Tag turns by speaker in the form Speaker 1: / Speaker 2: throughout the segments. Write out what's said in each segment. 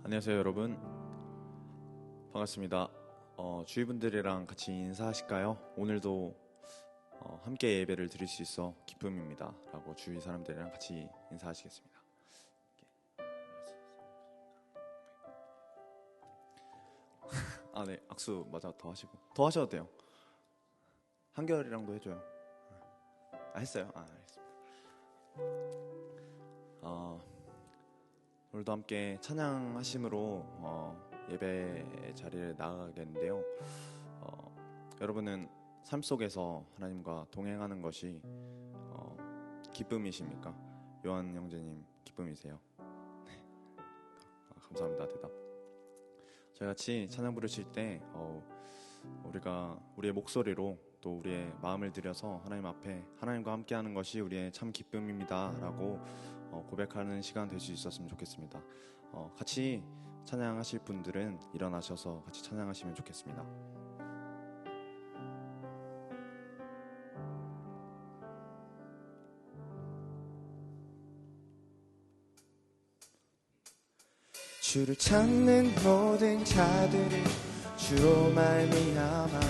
Speaker 1: 안녕하세요 여러분, 반갑습니다. 주위분들이랑 같이 인사하실까요? 오늘도 함께 예배를 드릴 수 있어 기쁨입니다 라고 주위 사람들이랑 같이 인사하시겠습니다. 네, 악수 맞아 더 하시고 더 하셔도 돼요. 한결이랑도 해줘요. 했어요? 알겠습니다. 오늘도 함께 찬양하심으로 예배 자리에 나아가겠는데요. 여러분은 삶 속에서 하나님과 동행하는 것이 기쁨이십니까? 요한 형제님 기쁨이세요? 네. 감사합니다. 대답. 저희 같이 찬양 부르실 때 우리가 우리의 목소리로 또 우리의 마음을 들여서 하나님 앞에 하나님과 함께하는 것이 우리의 참 기쁨입니다 라고 고백하는 시간 될 수 있었으면 좋겠습니다. 같이 찬양하실 분들은 일어나셔서 같이 찬양하시면 좋겠습니다.
Speaker 2: 주를 찾는 모든 자들이 주로 말미암아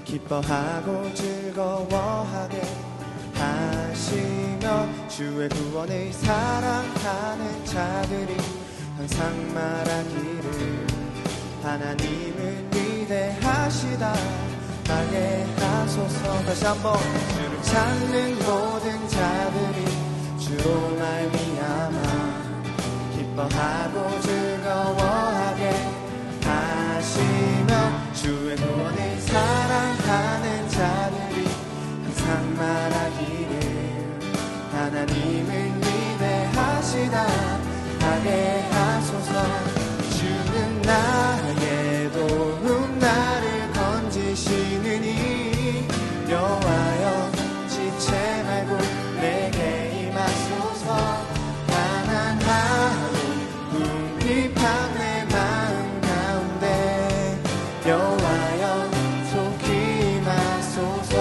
Speaker 2: 기뻐하고 즐거워하게 하시며 주의 구원을 사랑하는 자들이 항상 말하기를 하나님은 위대하시다 하게 하소서. 다시 한번. 주를 찾는 모든 자들이 주로 말미암아 기뻐하고 즐거워하게 하시며 주의 구원을 사랑하는 자들이 항상 말하기를 하나님은 위대하시다 하게 하소서. 주는 나의 도움 나를 건지시느니 여호와여 지체 말고 내게 임하소서. 가난하고 궁핍한 내 마음 가운데 여호와여 속히 임하소서.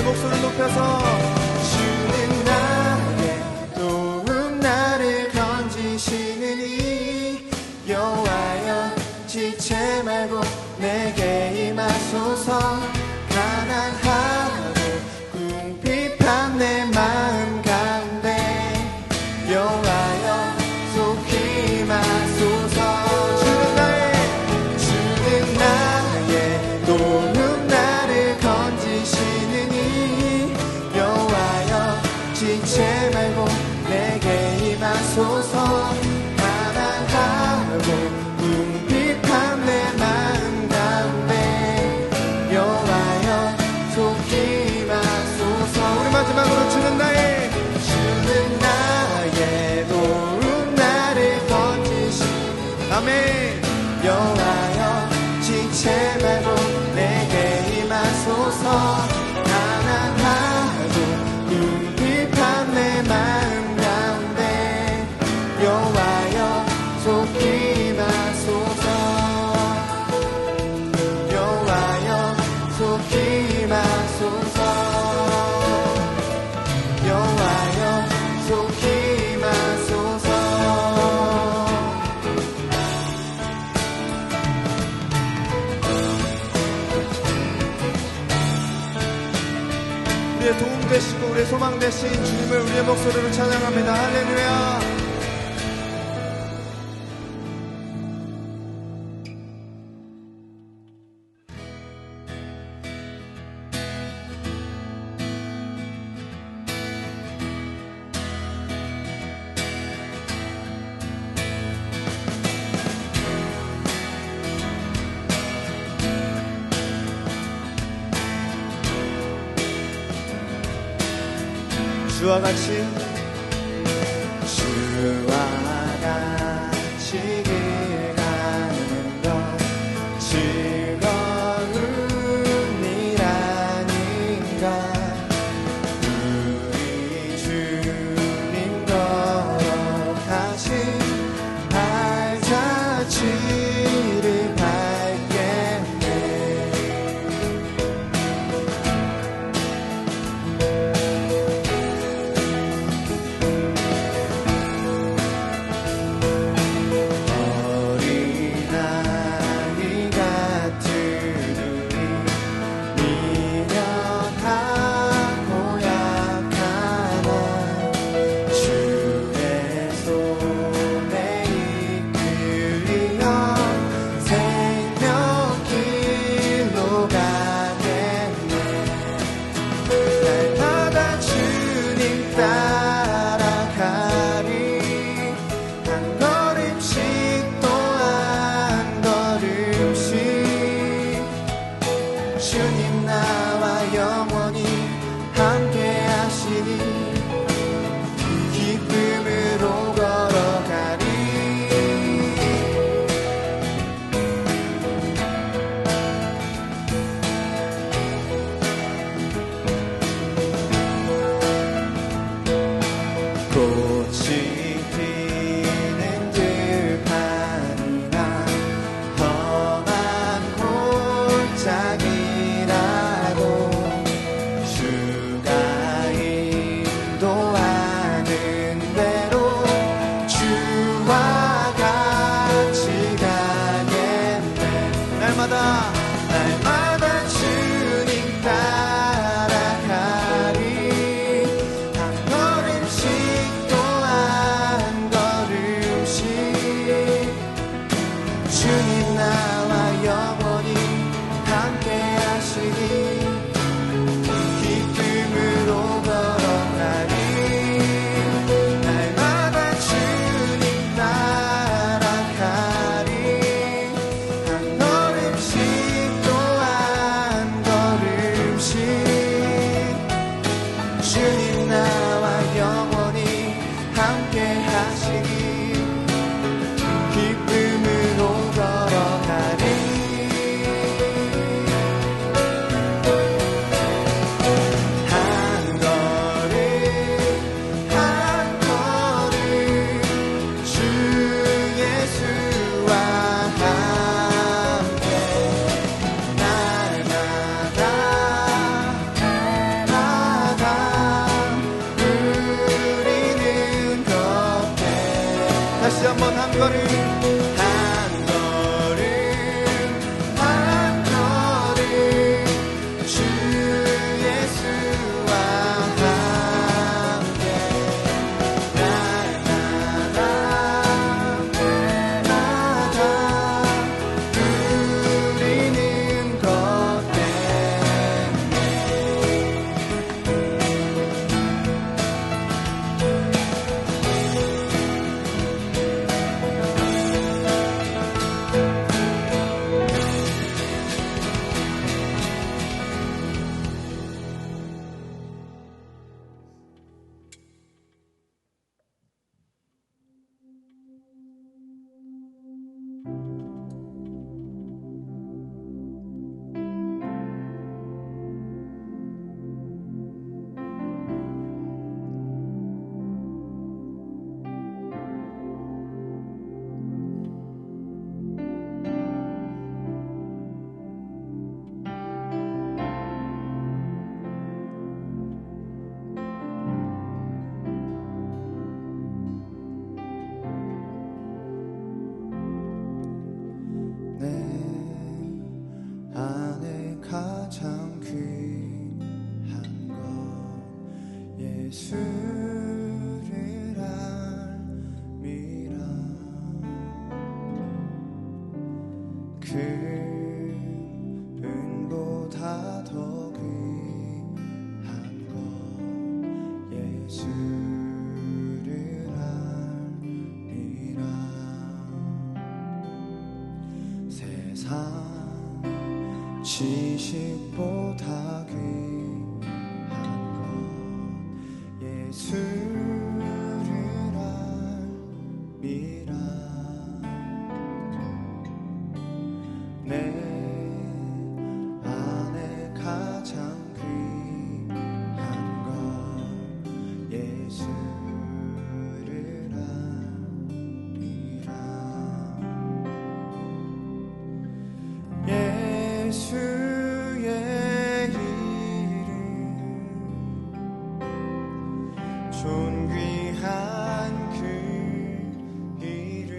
Speaker 2: 목소리를 높여서 주는 나의 도움 나를 건지시느니 여호와여 지체 말고 내게 임하소서. 가난하고 궁핍한 내 마음 가운데 여호와여 속히 임하소서. 주는 나의 도움 나를 건지시느니 여호와여 지체 말고 내게 임하소서. 가난하고 궁핍한 내 마음 가운데 여호와여 우리의 도움 되시고 우리의 소망 되신 주님을 우리의 목소리로 찬양합니다. 할렐루야. 주와 같이 길 가는 것 즐거운 일아닌가. 우리 주님 거룩하신 발자취를 밟겠네. 주님 나와 영원히 함께 하시니 기쁨으로 걸어가리. 꽃이 피는 들판이나 험한 골짜기 날마다 주님 따라가리. 한 걸음씩 또 한 걸음씩 주님 나와 영원히 함께 하시니 기쁨으로 걸어가리. 날마다 주님 따라가리. 한 걸음씩 주님 나와 영원히 함께 하시니 기쁨으로 걸어가리. 한 걸음 한 걸음 주 예수와 함께 날마다 다시 한번 한 걸음 한 걸음 한 걸음 주 예수와 함께 날마다 누리는 것 가장 귀한 것 은보다 더 귀한 것 예수를 알미라. 세상 지식보다 귀한 것 예수를 알미라. 내 안에 가장 귀한 것 예수를 알미라. 예수의 이름 존귀한 그 이름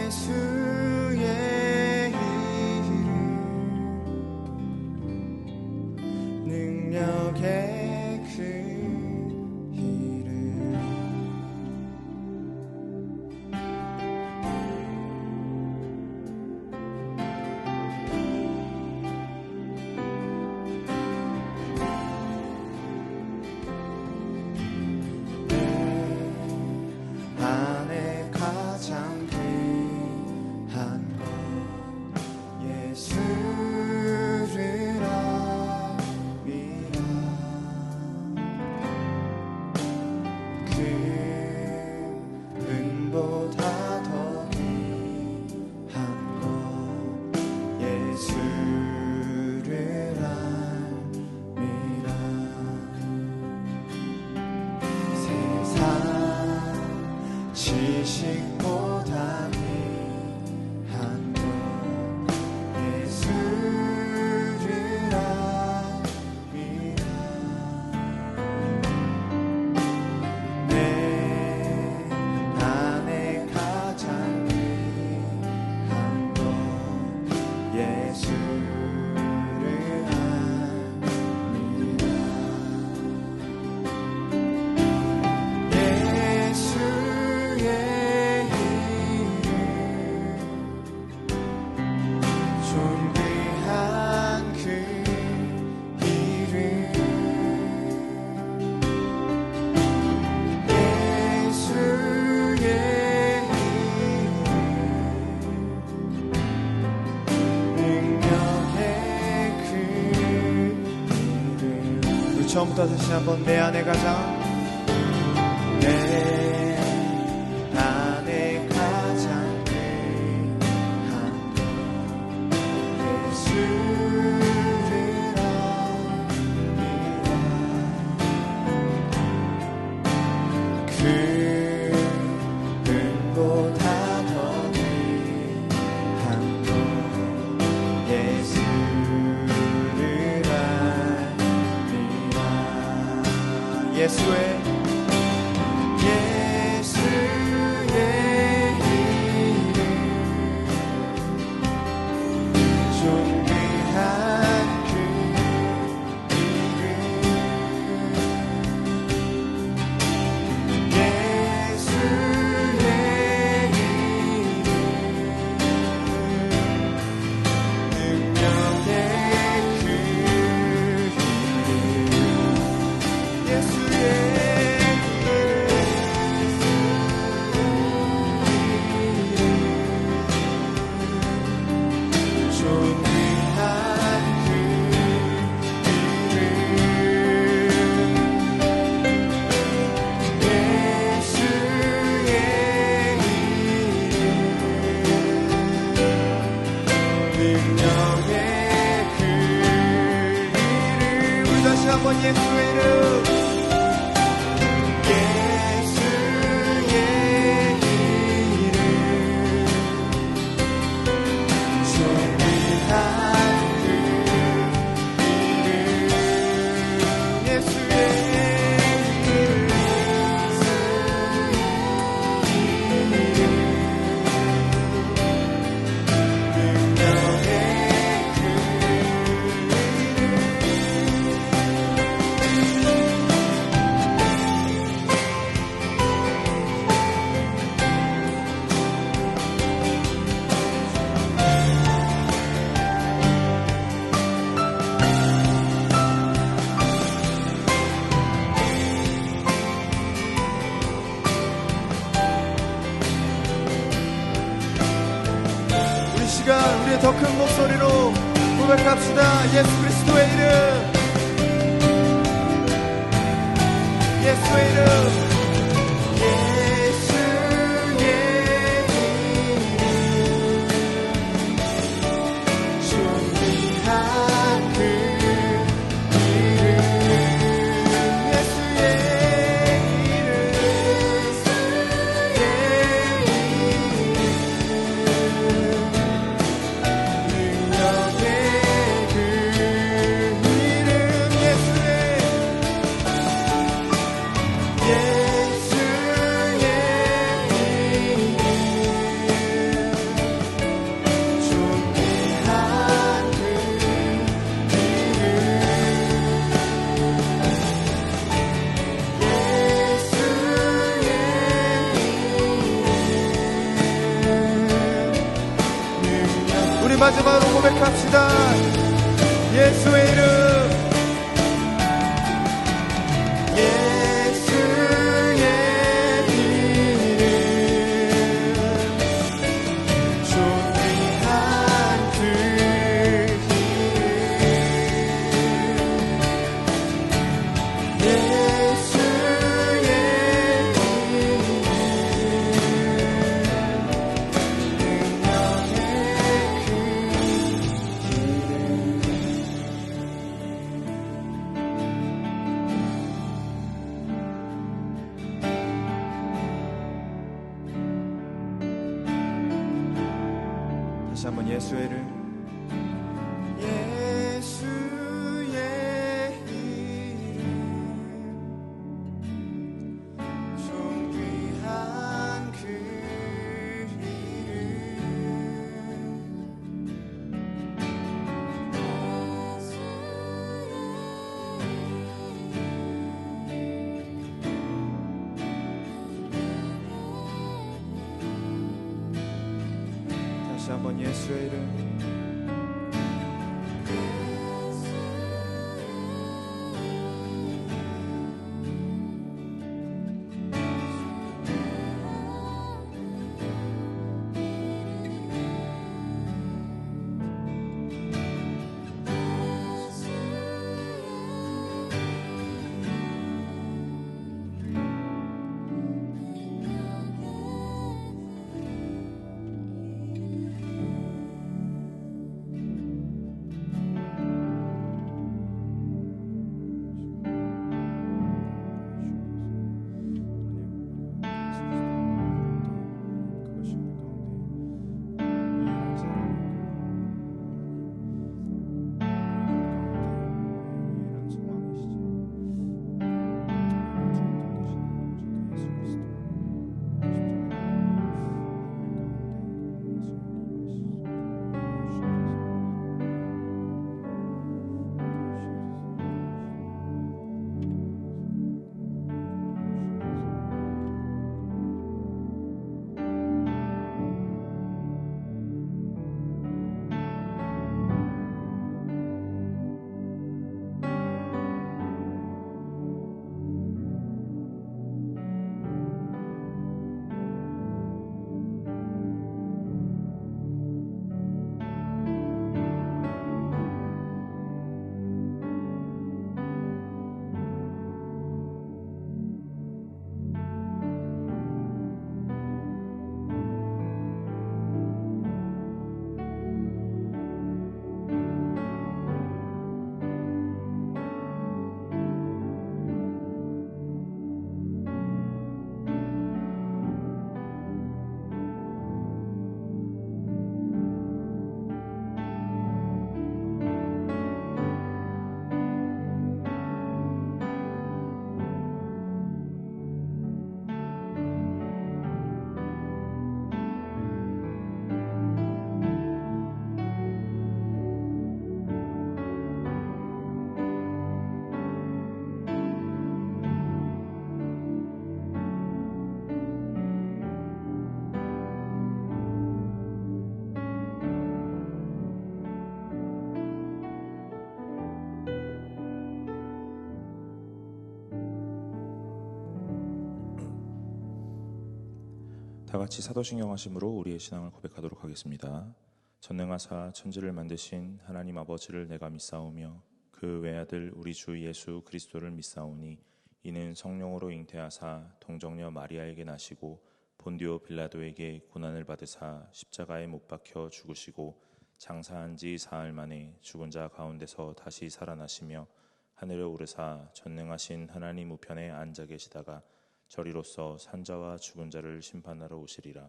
Speaker 2: 예수의 이름 능력의 그 이름 안에 가장 귀한 것 예수를 알미라. 그 은보다 더 귀한 것 예수를 알미라. 세상 지식보다 귀한 것 예수를 알미라. 내 안에 가장 귀한 것 예수를 알미라. 예수의 이름 존귀한 그 이름 예수의 이름 능력의 그 이름. 우리 처음부터 다시 한번 내 안에 가장 내 안에 가장 귀한 것 예수를 알미라. 그 은보다 더 귀한 것 예수를 알미라. 예수의 이름 존귀한 그 이름 예수의 이름 능력의 그 이름 예수의 한번 예수의 이름 예수의 이름 존귀한 그 이름 예수의 이름 능력의 그 이름 시간 우리의 더 큰 목소리로 고백합시다. 예수 그리스도의 이름, 예수의 이름, 예수의 이름, 존귀한 그 이름, 예수의 이름, 능력의 그 이름, 예수의 우리 마지막으로 고백합시다. 예수의 이름, 예수의 이름, 존귀한 그 이름, 예수의 다시 한번 예수의 이름, 예수의 이름, 존귀한 그 이름, 다시 한번 예수의 이름,
Speaker 3: 다 같이 사도신경 하심으로 우리의 신앙을 고백하도록 하겠습니다. 전능하사 천지를 만드신 하나님 아버지를 내가 믿사오며 그 외아들 우리 주 예수 그리스도를 믿사오니 이는 성령으로 잉태하사 동정녀 마리아에게 나시고 본디오 빌라도에게 고난을 받으사 십자가에 못 박혀 죽으시고 장사한 지 사흘 만에 죽은 자 가운데서 다시 살아나시며 하늘에 오르사 전능하신 하나님 우편에 앉아 계시다가 저리로서 산자와 죽은 자를 심판하러 오시리라.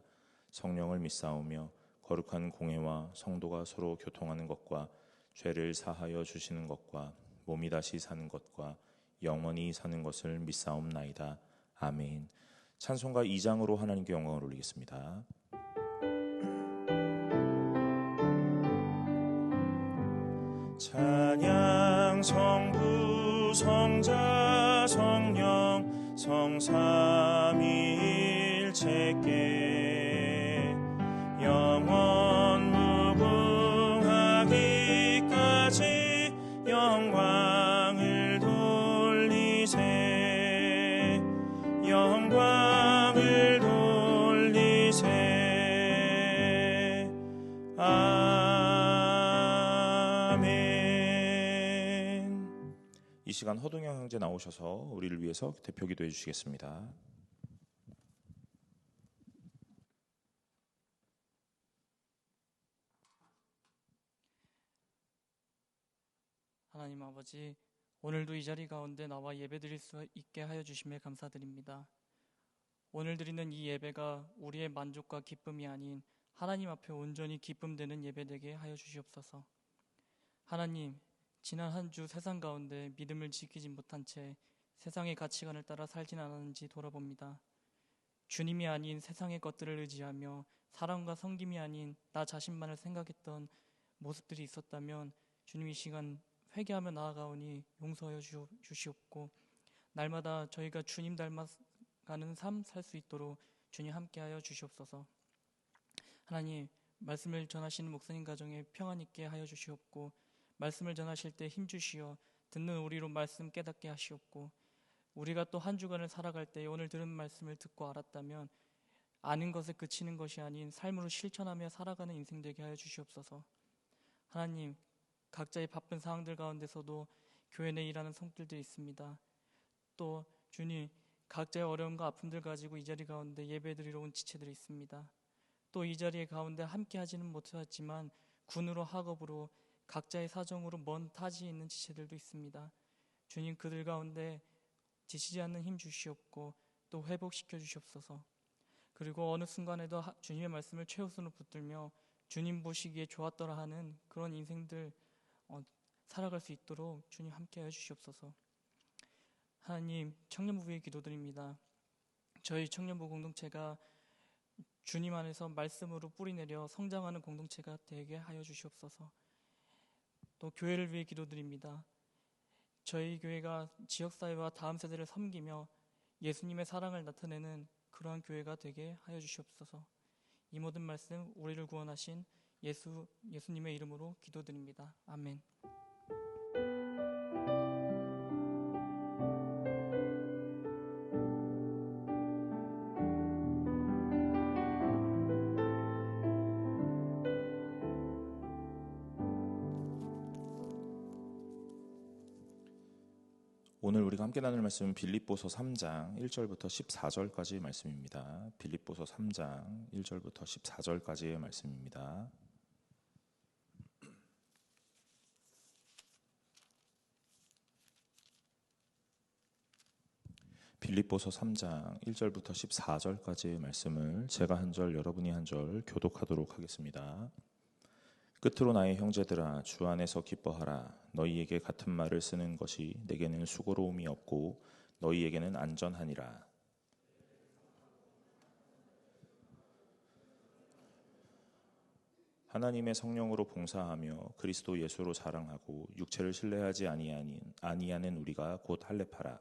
Speaker 3: 성령을 믿사오며 거룩한 공회와 성도가 서로 교통하는 것과 죄를 사하여 주시는 것과 몸이 다시 사는 것과 영원히 사는 것을 믿사옵나이다. 아멘. 찬송가 2장으로 하나님께 영광을 올리겠습니다. 찬양 성부 성자 성령 성삼위일체께 영원 무궁하기까지 영광을 돌리세 영광을 돌리세 아멘. 이 시간 허동영 형제 나오셔서 우리를 위해서 대표 기도해 주시겠습니다.
Speaker 4: 하나님 아버지, 오늘도 이 자리 가운데 나와 예배드릴 수 있게 하여 주심에 감사드립니다. 오늘 드리는 이 예배가 우리의 만족과 기쁨이 아닌 하나님 앞에 온전히 기쁨되는 예배되게 하여 주시옵소서. 하나님, 지난 한 주 세상 가운데 믿음을 지키지 못한 채 세상의 가치관을 따라 살진 않았는지 돌아봅니다. 주님이 아닌 세상의 것들을 의지하며 사랑과 섬김이 아닌 나 자신만을 생각했던 모습들이 있었다면 주님 이 시간 회개하며 나아가오니 용서하여 주시옵고 날마다 저희가 주님 닮아가는 삶 살 수 있도록 주님 함께하여 주시옵소서. 하나님, 말씀을 전하시는 목사님 가정에 평안 있게 하여 주시옵고 말씀을 전하실 때 힘주시어 듣는 우리로 말씀 깨닫게 하시옵고 우리가 또 한 주간을 살아갈 때 오늘 들은 말씀을 듣고 알았다면 아는 것에 그치는 것이 아닌 삶으로 실천하며 살아가는 인생 되게 하여 주시옵소서. 하나님, 각자의 바쁜 상황들 가운데서도 교회 내 일하는 성들도 있습니다. 또 주님, 각자의 어려움과 아픔들 가지고 이 자리 가운데 예배드리러 온 지체들이 있습니다. 또 이 자리에 가운데 함께 하지는 못했지만 군으로 학업으로 각자의 사정으로 먼 타지에 있는 지체들도 있습니다. 주님, 그들 가운데 지치지 않는 힘 주시옵고 또 회복시켜 주시옵소서. 그리고 어느 순간에도 주님의 말씀을 최우선으로 붙들며 주님 보시기에 좋았더라 하는 그런 인생들 살아갈 수 있도록 주님 함께하여 주시옵소서. 하나님, 청년부 위해 기도드립니다. 저희 청년부 공동체가 주님 안에서 말씀으로 뿌리내려 성장하는 공동체가 되게 하여 주시옵소서. 또 교회를 위해 기도드립니다. 저희 교회가 지역사회와 다음 세대를 섬기며 예수님의 사랑을 나타내는 그러한 교회가 되게 하여 주시옵소서. 이 모든 말씀 우리를 구원하신 예수님의 이름으로 기도드립니다. 아멘.
Speaker 3: 오늘 우리가 함께 나눌 말씀은 빌립보서 3장 1절부터 14절까지의 말씀입니다. 빌립보서 3장 1절부터 14절까지의 말씀입니다. 빌립보서 3장 1절부터 14절까지의 말씀을 제가 한 절, 여러분이 한 절 교독하도록 하겠습니다. 끝으로 나의 형제들아, 주 안에서 기뻐하라. 너희에게 같은 말을 쓰는 것이 내게는 수고로움이 없고 너희에게는 안전하니라. 하나님의 성령으로 봉사하며 그리스도 예수로 자랑하고 육체를 신뢰하지 아니하는 우리가 곧 할례파라.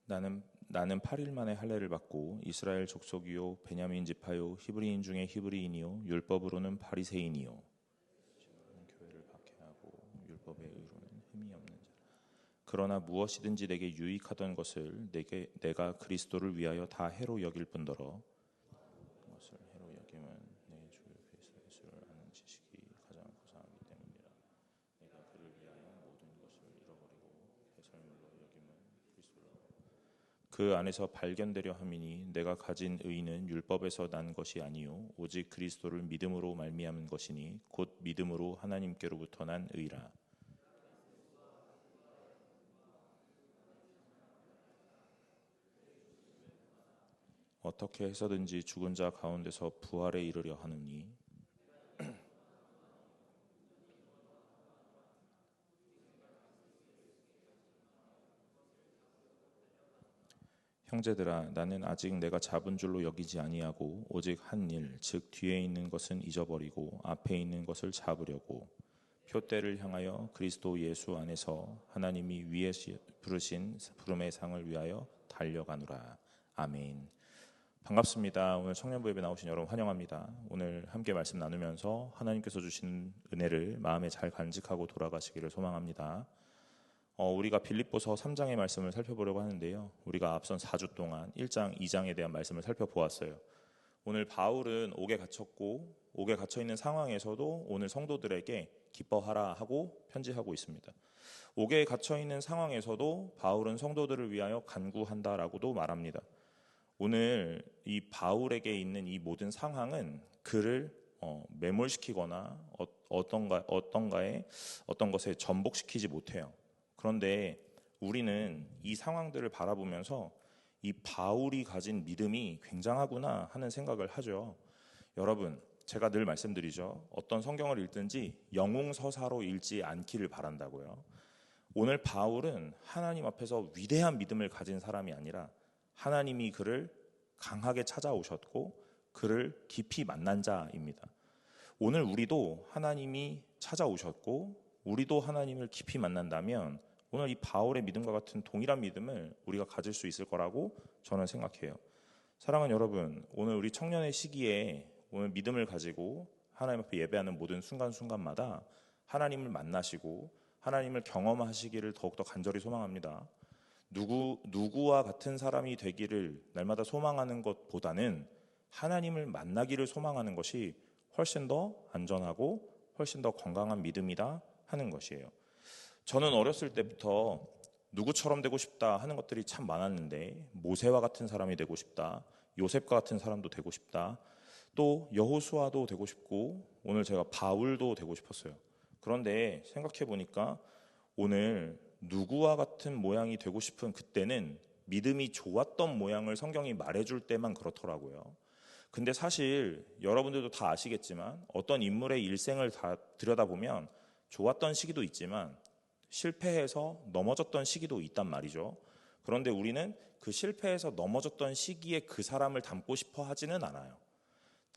Speaker 3: 나는 8일 만에 할례를 받고 이스라엘 족속이요 베냐민 지파요 히브리인 중에 히브리인이요 율법으로는 바리새인이요 교회를 박해하고 율법의 의로는 흠이 없는 자. 그러나 무엇이든지 내게 유익하던 것을 내가 그리스도를 위하여 다 해로 여길 뿐더러 그것을 해로 여김은 내 주 그리스도 예수를 아는 지식이 가장 고상하기 때문이라. 내가 그를 위하여 모든 것을 잃어버리고 배설물로 여김은 그리스도라. 그 안에서 발견되려 함이니 내가 가진 의는 율법에서 난 것이 아니요 오직 그리스도를 믿음으로 말미암은 것이니 곧 믿음으로 하나님께로부터 난 의라. 어떻게 해서든지 죽은 자 가운데서 부활에 이르려 하느니 형제들아 나는 아직 내가 잡은 줄로 여기지 아니하고 오직 한 일 즉 뒤에 있는 것은 잊어버리고 앞에 있는 것을 잡으려고 표대를 향하여 그리스도 예수 안에서 하나님이 위에 부르신 부름의 상을 위하여 달려가노라. 아멘. 반갑습니다. 오늘 청년부 예배 나오신 여러분 환영합니다. 오늘 함께 말씀 나누면서 하나님께서 주신 은혜를 마음에 잘 간직하고 돌아가시기를 소망합니다. 우리가 빌립보서 3장의 말씀을 살펴보려고 하는데요. 우리가 앞선 4주 동안 1장, 2장에 대한 말씀을 살펴보았어요. 오늘 바울은 옥에 갇혔고 옥에 갇혀있는 상황에서도 오늘 성도들에게 기뻐하라 하고 편지하고 있습니다. 옥에 갇혀있는 상황에서도 바울은 성도들을 위하여 간구한다라고도 말합니다. 오늘 이 바울에게 있는 이 모든 상황은 그를 매몰시키거나 어떤 것에 전복시키지 못해요. 그런데 우리는 이 상황들을 바라보면서 이 바울이 가진 믿음이 굉장하구나 하는 생각을 하죠. 여러분, 제가 늘 말씀드리죠. 어떤 성경을 읽든지 영웅서사로 읽지 않기를 바란다고요. 오늘 바울은 하나님 앞에서 위대한 믿음을 가진 사람이 아니라 하나님이 그를 강하게 찾아오셨고 그를 깊이 만난 자입니다. 오늘 우리도 하나님이 찾아오셨고 우리도 하나님을 깊이 만난다면 오늘 이 바울의 믿음과 같은 동일한 믿음을 우리가 가질 수 있을 거라고 저는 생각해요. 사랑하는 여러분, 오늘 우리 청년의 시기에 오늘 믿음을 가지고 하나님 앞에 예배하는 모든 순간순간마다 하나님을 만나시고 하나님을 경험하시기를 더욱더 간절히 소망합니다. 누구와 같은 사람이 되기를 날마다 소망하는 것보다는 하나님을 만나기를 소망하는 것이 훨씬 더 안전하고 훨씬 더 건강한 믿음이다 하는 것이에요. 저는 어렸을 때부터 누구처럼 되고 싶다 하는 것들이 참 많았는데 모세와 같은 사람이 되고 싶다, 요셉과 같은 사람도 되고 싶다, 또 여호수아도 되고 싶고 오늘 제가 바울도 되고 싶었어요. 그런데 생각해 보니까 오늘 누구와 같은 모양이 되고 싶은 그때는 믿음이 좋았던 모양을 성경이 말해줄 때만 그렇더라고요. 근데 사실 여러분들도 다 아시겠지만 어떤 인물의 일생을 다 들여다보면 좋았던 시기도 있지만 실패해서 넘어졌던 시기도 있단 말이죠. 그런데 우리는 그 실패해서 넘어졌던 시기에 그 사람을 닮고 싶어 하지는 않아요.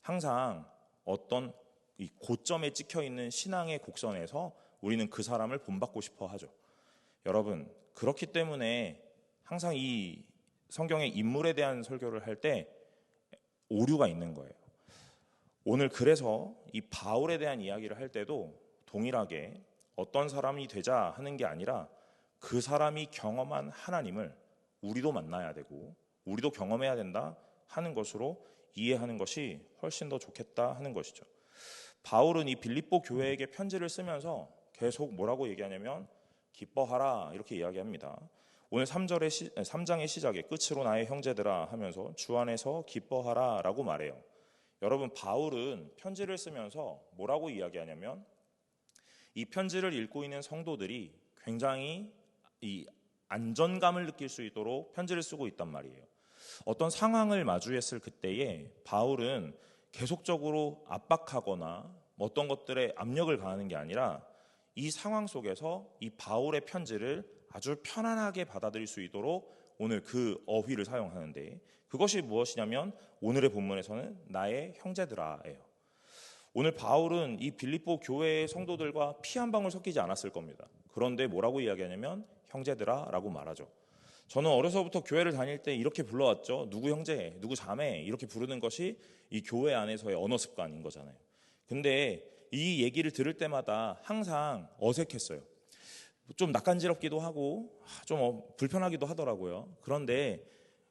Speaker 3: 항상 어떤 이 고점에 찍혀있는 신앙의 곡선에서 우리는 그 사람을 본받고 싶어 하죠. 여러분, 그렇기 때문에 항상 이 성경의 인물에 대한 설교를 할 때 오류가 있는 거예요. 오늘 그래서 이 바울에 대한 이야기를 할 때도 동일하게 어떤 사람이 되자 하는 게 아니라 그 사람이 경험한 하나님을 우리도 만나야 되고 우리도 경험해야 된다 하는 것으로 이해하는 것이 훨씬 더 좋겠다 하는 것이죠. 바울은 이 빌립보 교회에게 편지를 쓰면서 계속 뭐라고 얘기하냐면 기뻐하라 이렇게 이야기합니다. 오늘 3장의 시작에 끝으로 나의 형제들아 하면서 주 안에서 기뻐하라 라고 말해요. 여러분, 바울은 편지를 쓰면서 뭐라고 이야기하냐면 이 편지를 읽고 있는 성도들이 굉장히 이 안전감을 느낄 수 있도록 편지를 쓰고 있단 말이에요. 어떤 상황을 마주했을 그때에 바울은 계속적으로 압박하거나 어떤 것들에 압력을 가하는 게 아니라 이 상황 속에서 이 바울의 편지를 아주 편안하게 받아들일 수 있도록 오늘 그 어휘를 사용하는데 그것이 무엇이냐면 오늘의 본문에서는 나의 형제들아예요. 오늘 바울은 이 빌립보 교회의 성도들과 피 한 방울 섞이지 않았을 겁니다. 그런데 뭐라고 이야기하냐면 형제들아라고 말하죠. 저는 어려서부터 교회를 다닐 때 이렇게 불러왔죠. 누구 형제, 누구 자매 이렇게 부르는 것이 이 교회 안에서의 언어 습관인 거잖아요. 근데 이 얘기를 들을 때마다 항상 어색했어요. 좀 낯간지럽기도 하고 좀 불편하기도 하더라고요. 그런데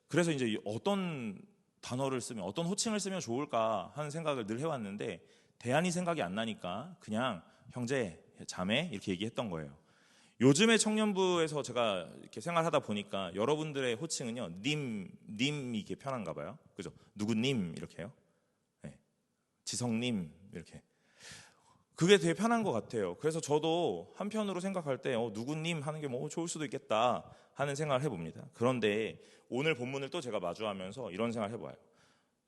Speaker 3: 그래서 이제 어떤 단어를 쓰면, 어떤 호칭을 쓰면 좋을까 하는 생각을 늘 해왔는데 대안이 생각이 안 나니까 그냥 형제, 자매 이렇게 얘기했던 거예요. 요즘에 청년부에서 제가 이렇게 생활하다 보니까 여러분들의 호칭은요, 님이 이렇게 편한가 봐요. 그죠? 누구님 이렇게요. 네. 지성님 이렇게. 그게 되게 편한 것 같아요. 그래서 저도 한편으로 생각할 때 누구님 하는 게 뭐 좋을 수도 있겠다 하는 생각을 해봅니다. 그런데 오늘 본문을 또 제가 마주하면서 이런 생각을 해봐요.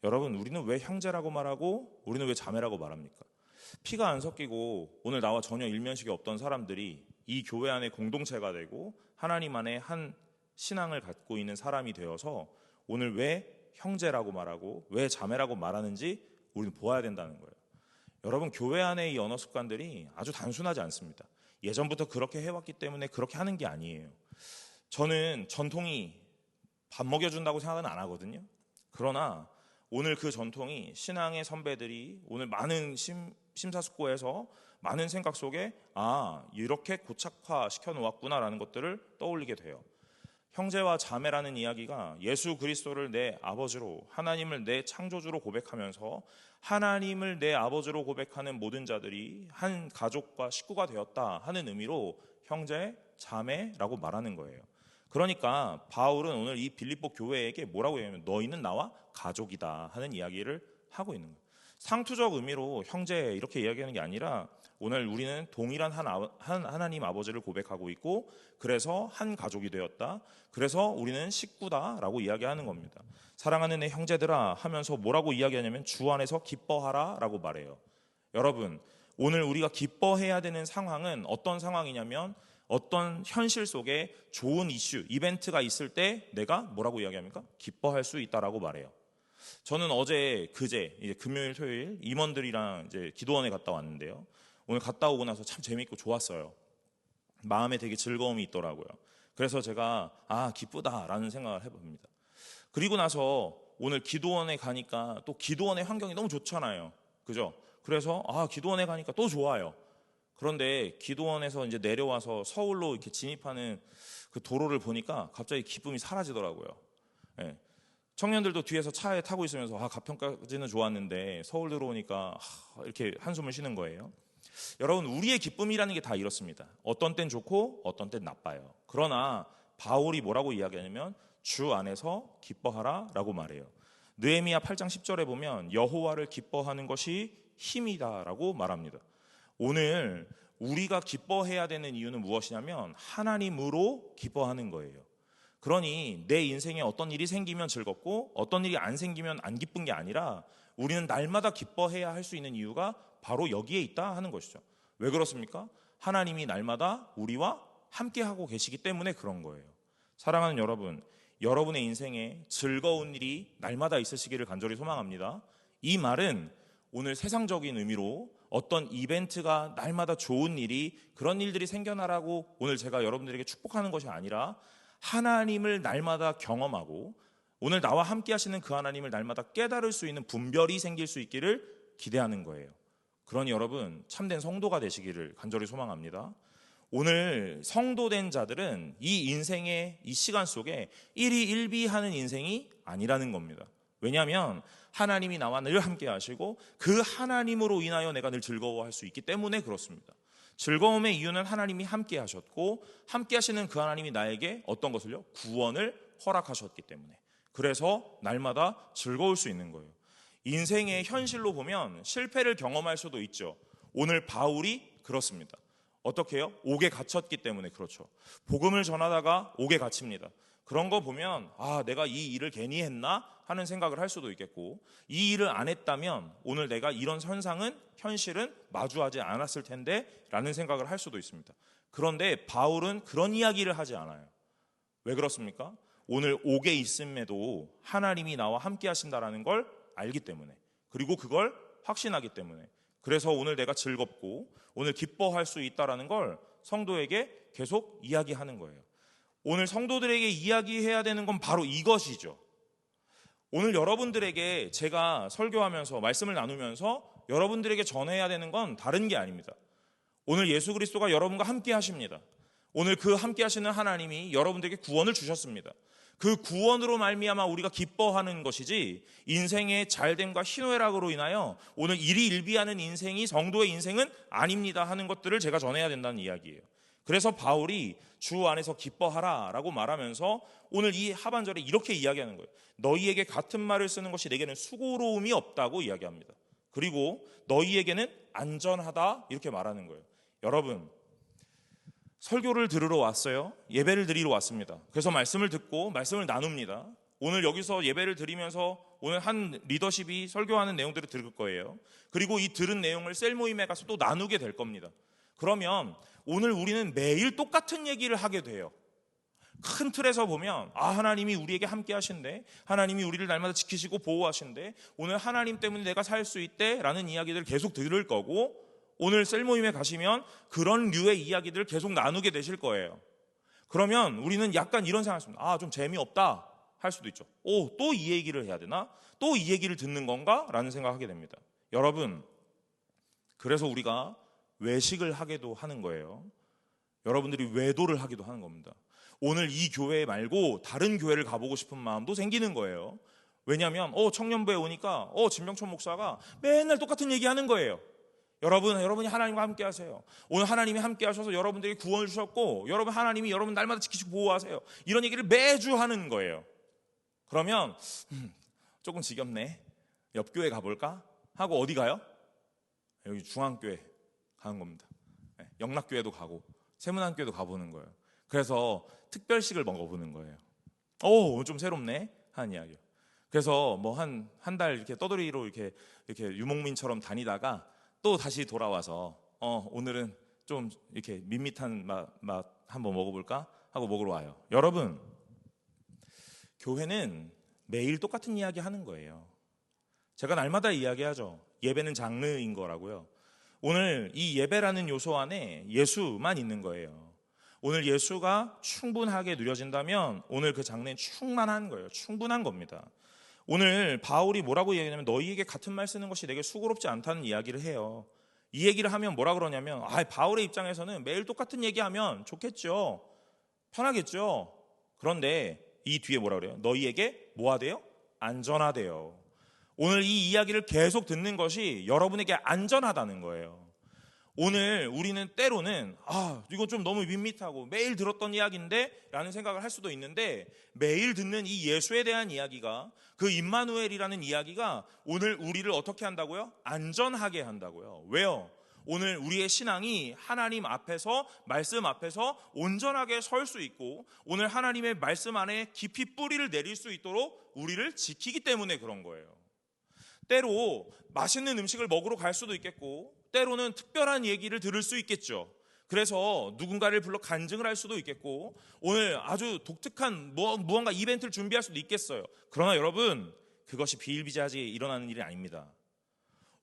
Speaker 3: 여러분, 우리는 왜 형제라고 말하고 우리는 왜 자매라고 말합니까? 피가 안 섞이고 오늘 나와 전혀 일면식이 없던 사람들이 이 교회 안에 공동체가 되고 하나님 안에 한 신앙을 갖고 있는 사람이 되어서 오늘 왜 형제라고 말하고 왜 자매라고 말하는지 우리는 보아야 된다는 거예요. 여러분, 교회 안에 이 언어 습관들이 아주 단순하지 않습니다. 예전부터 그렇게 해왔기 때문에 그렇게 하는 게 아니에요. 저는 전통이 밥 먹여준다고 생각은 안 하거든요. 그러나 오늘 그 전통이 신앙의 선배들이 오늘 많은 심사숙고해서 많은 생각 속에 이렇게 고착화시켜 놓았구나라는 것들을 떠올리게 돼요. 형제와 자매라는 이야기가 예수 그리스도를 내 아버지로, 하나님을 내 창조주로 고백하면서 하나님을 내 아버지로 고백하는 모든 자들이 한 가족과 식구가 되었다 하는 의미로 형제, 자매라고 말하는 거예요. 그러니까 바울은 오늘 이 빌립보 교회에게 뭐라고 얘기하냐면 너희는 나와 가족이다 하는 이야기를 하고 있는 거예요. 상투적 의미로 형제 이렇게 이야기하는 게 아니라 오늘 우리는 동일한 하나님 아버지를 고백하고 있고 그래서 한 가족이 되었다. 그래서 우리는 식구다라고 이야기하는 겁니다. 사랑하는 내 형제들아 하면서 뭐라고 이야기하냐면 주 안에서 기뻐하라 라고 말해요. 여러분, 오늘 우리가 기뻐해야 되는 상황은 어떤 상황이냐면 어떤 현실 속에 좋은 이슈, 이벤트가 있을 때 내가 뭐라고 이야기합니까? 기뻐할 수 있다라고 말해요. 저는 그제 이제 금요일, 토요일 임원들이랑 이제 기도원에 갔다 왔는데요. 오늘 갔다 오고 나서 참 재밌고 좋았어요. 마음에 되게 즐거움이 있더라고요. 그래서 제가 기쁘다라는 생각을 해봅니다. 그리고 나서 오늘 기도원에 가니까 또 기도원의 환경이 너무 좋잖아요. 그죠? 그래서 기도원에 가니까 또 좋아요. 그런데 기도원에서 이제 내려와서 서울로 이렇게 진입하는 그 도로를 보니까 갑자기 기쁨이 사라지더라고요. 네. 청년들도 뒤에서 차에 타고 있으면서 가평까지는 좋았는데 서울 들어오니까 이렇게 한숨을 쉬는 거예요. 여러분, 우리의 기쁨이라는 게 다 이렇습니다. 어떤 땐 좋고 어떤 땐 나빠요. 그러나 바울이 뭐라고 이야기하냐면 주 안에서 기뻐하라 라고 말해요. 느헤미야 8장 10절에 보면 여호와를 기뻐하는 것이 힘이다 라고 말합니다. 오늘 우리가 기뻐해야 되는 이유는 무엇이냐면 하나님으로 기뻐하는 거예요. 그러니 내 인생에 어떤 일이 생기면 즐겁고 어떤 일이 안 생기면 안 기쁜 게 아니라 우리는 날마다 기뻐해야 할 수 있는 이유가 바로 여기에 있다 하는 것이죠. 왜 그렇습니까? 하나님이 날마다 우리와 함께하고 계시기 때문에 그런 거예요. 사랑하는 여러분, 여러분의 인생에 즐거운 일이 날마다 있으시기를 간절히 소망합니다. 이 말은 오늘 세상적인 의미로 어떤 이벤트가 날마다 좋은 일이 그런 일들이 생겨나라고 오늘 제가 여러분들에게 축복하는 것이 아니라 하나님을 날마다 경험하고 오늘 나와 함께 하시는 그 하나님을 날마다 깨달을 수 있는 분별이 생길 수 있기를 기대하는 거예요. 그러니 여러분, 참된 성도가 되시기를 간절히 소망합니다. 오늘 성도된 자들은 이 인생의 이 시간 속에 일희일비하는 인생이 아니라는 겁니다. 왜냐하면 하나님이 나와 늘 함께 하시고 그 하나님으로 인하여 내가 늘 즐거워할 수 있기 때문에 그렇습니다. 즐거움의 이유는 하나님이 함께 하셨고 함께 하시는 그 하나님이 나에게 어떤 것을요? 구원을 허락하셨기 때문에. 그래서 날마다 즐거울 수 있는 거예요. 인생의 현실로 보면 실패를 경험할 수도 있죠. 오늘 바울이 그렇습니다. 어떻게 해요? 옥에 갇혔기 때문에 그렇죠. 복음을 전하다가 옥에 갇힙니다. 그런 거 보면 내가 이 일을 괜히 했나 하는 생각을 할 수도 있겠고 이 일을 안 했다면 오늘 내가 이런 현실은 마주하지 않았을 텐데 라는 생각을 할 수도 있습니다. 그런데 바울은 그런 이야기를 하지 않아요. 왜 그렇습니까? 오늘 옥에 있음에도 하나님이 나와 함께 하신다라는 걸 알기 때문에 그리고 그걸 확신하기 때문에 그래서 오늘 내가 즐겁고 오늘 기뻐할 수 있다라는 걸 성도에게 계속 이야기하는 거예요. 오늘 성도들에게 이야기해야 되는 건 바로 이것이죠. 오늘 여러분들에게 제가 설교하면서 말씀을 나누면서 여러분들에게 전해야 되는 건 다른 게 아닙니다. 오늘 예수 그리스도가 여러분과 함께 하십니다. 오늘 그 함께 하시는 하나님이 여러분들에게 구원을 주셨습니다. 그 구원으로 말미암아 우리가 기뻐하는 것이지 인생의 잘됨과 희노애락으로 인하여 오늘 일희일비하는 인생이 성도의 인생은 아닙니다 하는 것들을 제가 전해야 된다는 이야기예요. 그래서 바울이 주 안에서 기뻐하라 라고 말하면서 오늘 이 하반절에 이렇게 이야기하는 거예요. 너희에게 같은 말을 쓰는 것이 내게는 수고로움이 없다고 이야기합니다. 그리고 너희에게는 안전하다 이렇게 말하는 거예요. 여러분, 설교를 들으러 왔어요. 예배를 드리러 왔습니다. 그래서 말씀을 듣고 말씀을 나눕니다. 오늘 여기서 예배를 드리면서 오늘 한 리더십이 설교하는 내용들을 들을 거예요. 그리고 이 들은 내용을 셀 모임에 가서 또 나누게 될 겁니다. 그러면 오늘 우리는 매일 똑같은 얘기를 하게 돼요. 큰 틀에서 보면 하나님이 우리에게 함께 하신대, 하나님이 우리를 날마다 지키시고 보호하신대, 오늘 하나님 때문에 내가 살 수 있대 라는 이야기들을 계속 들을 거고, 오늘 셀 모임에 가시면 그런 류의 이야기들을 계속 나누게 되실 거예요. 그러면 우리는 약간 이런 생각을 합니다. 좀 재미없다 할 수도 있죠. 또 이 얘기를 해야 되나? 또 이 얘기를 듣는 건가? 라는 생각을 하게 됩니다. 여러분, 그래서 우리가 외식을 하게도 하는 거예요. 여러분들이 외도를 하기도 하는 겁니다. 오늘 이 교회 말고 다른 교회를 가보고 싶은 마음도 생기는 거예요. 왜냐하면 청년부에 오니까 진병천 목사가 맨날 똑같은 얘기 하는 거예요. 여러분이 하나님과 함께 하세요. 오늘 하나님이 함께 하셔서 여러분들에게 구원을 주셨고, 하나님이 여러분 날마다 지키시고 보호하세요. 이런 얘기를 매주 하는 거예요. 그러면 조금 지겹네. 옆 교회 가볼까? 하고 어디 가요? 여기 중앙교회 가는 겁니다. 영락교회도 가고 세문안교회도 가보는 거예요. 그래서 특별식을 먹어보는 거예요. 좀 새롭네 하는 이야기요. 그래서 뭐 한 달 이렇게 떠돌이로 이렇게 유목민처럼 다니다가 또 다시 돌아와서 오늘은 좀 이렇게 밋밋한 맛 한번 먹어볼까 하고 먹으러 와요. 여러분, 교회는 매일 똑같은 이야기 하는 거예요. 제가 날마다 이야기하죠. 예배는 장르인 거라고요. 오늘 이 예배라는 요소 안에 예수만 있는 거예요. 오늘 예수가 충분하게 누려진다면 오늘 그 장르는 충만한 거예요. 충분한 겁니다. 오늘 바울이 뭐라고 얘기하냐면 너희에게 같은 말 쓰는 것이 내게 수고롭지 않다는 이야기를 해요. 이 얘기를 하면 뭐라 그러냐면 바울의 입장에서는 매일 똑같은 얘기하면 좋겠죠. 편하겠죠. 그런데 이 뒤에 뭐라 그래요? 너희에게 뭐하대요? 안전하대요. 오늘 이 이야기를 계속 듣는 것이 여러분에게 안전하다는 거예요. 오늘 우리는 때로는 이건 좀 너무 밋밋하고 매일 들었던 이야기인데 라는 생각을 할 수도 있는데, 매일 듣는 이 예수에 대한 이야기가, 그 임마누엘이라는 이야기가 오늘 우리를 어떻게 한다고요? 안전하게 한다고요. 왜요? 오늘 우리의 신앙이 하나님 앞에서, 말씀 앞에서 온전하게 설 수 있고, 오늘 하나님의 말씀 안에 깊이 뿌리를 내릴 수 있도록 우리를 지키기 때문에 그런 거예요. 때로 맛있는 음식을 먹으러 갈 수도 있겠고, 때로는 특별한 얘기를 들을 수 있겠죠. 그래서 누군가를 불러 간증을 할 수도 있겠고, 오늘 아주 독특한 무언가 이벤트를 준비할 수도 있겠어요. 그러나 여러분, 그것이 비일비재하게 일어나는 일이 아닙니다.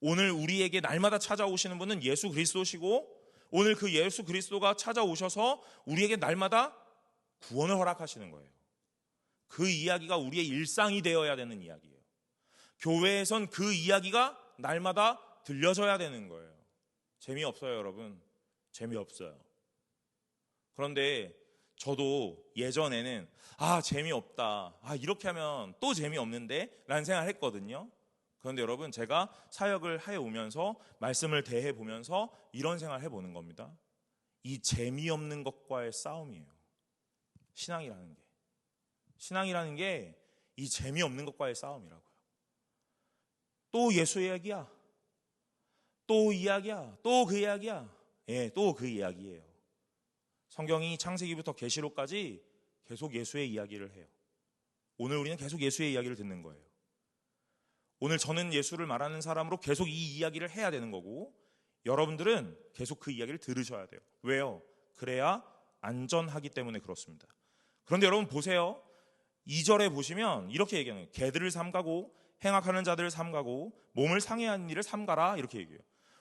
Speaker 3: 오늘 우리에게 날마다 찾아오시는 분은 예수 그리스도시고, 오늘 그 예수 그리스도가 찾아오셔서 우리에게 날마다 구원을 허락하시는 거예요. 그 이야기가 우리의 일상이 되어야 되는 이야기예요. 교회에선 그 이야기가 날마다 들려져야 되는 거예요. 재미없어요, 여러분. 재미없어요. 그런데 저도 예전에는 재미없다, 이렇게 하면 또 재미없는데 라는 생각을 했거든요. 그런데 여러분, 제가 사역을 해오면서 말씀을 대해보면서 이런 생각을 해보는 겁니다. 이 재미없는 것과의 싸움이에요. 신앙이라는 게 이 재미없는 것과의 싸움이라고요. 또 예수 이야기야, 또 이야기야, 또 그 이야기야. 또 그 이야기예요. 성경이 창세기부터 계시록까지 계속 예수의 이야기를 해요. 오늘 우리는 계속 예수의 이야기를 듣는 거예요. 오늘 저는 예수를 말하는 사람으로 계속 이 이야기를 해야 되는 거고, 여러분들은 계속 그 이야기를 들으셔야 돼요. 왜요? 그래야 안전하기 때문에 그렇습니다. 그런데 여러분 보세요. 2절에 보시면 이렇게 얘기하는 거예요. 개들을 삼가고 행악하는 자들을 삼가고 몸을 상해하는 일을 삼가라, 이렇게 얘기해요.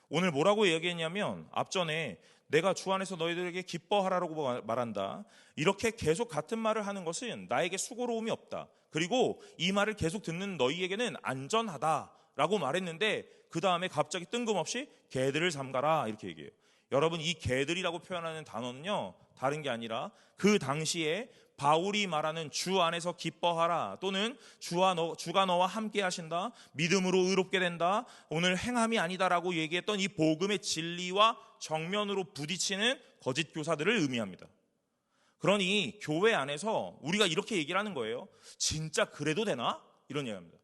Speaker 3: 오늘 뭐라고 얘기했냐면, 앞전에 내가 주 안에서 너희들에게 기뻐하라고 말한다, 이렇게 계속 같은 말을 하는 것은 나에게 수고로움이 없다, 그리고 이 말을 계속 듣는 너희에게는 안전하다라고 말했는데, 그 다음에 갑자기 뜬금없이 개들을 삼가라 이렇게 얘기해요. 여러분, 이 개들이라고 표현하는 단어는요, 다른 게 아니라 그 당시에 바울이 말하는 주 안에서 기뻐하라, 또는 주가 너와 함께 하신다, 믿음으로 의롭게 된다, 오늘 행함이 아니다라고 얘기했던 이 복음의 진리와 정면으로 부딪히는 거짓 교사들을 의미합니다. 그러니 교회 안에서 우리가 이렇게 얘기를 하는 거예요. 진짜 그래도 되나? 이런 얘기합니다.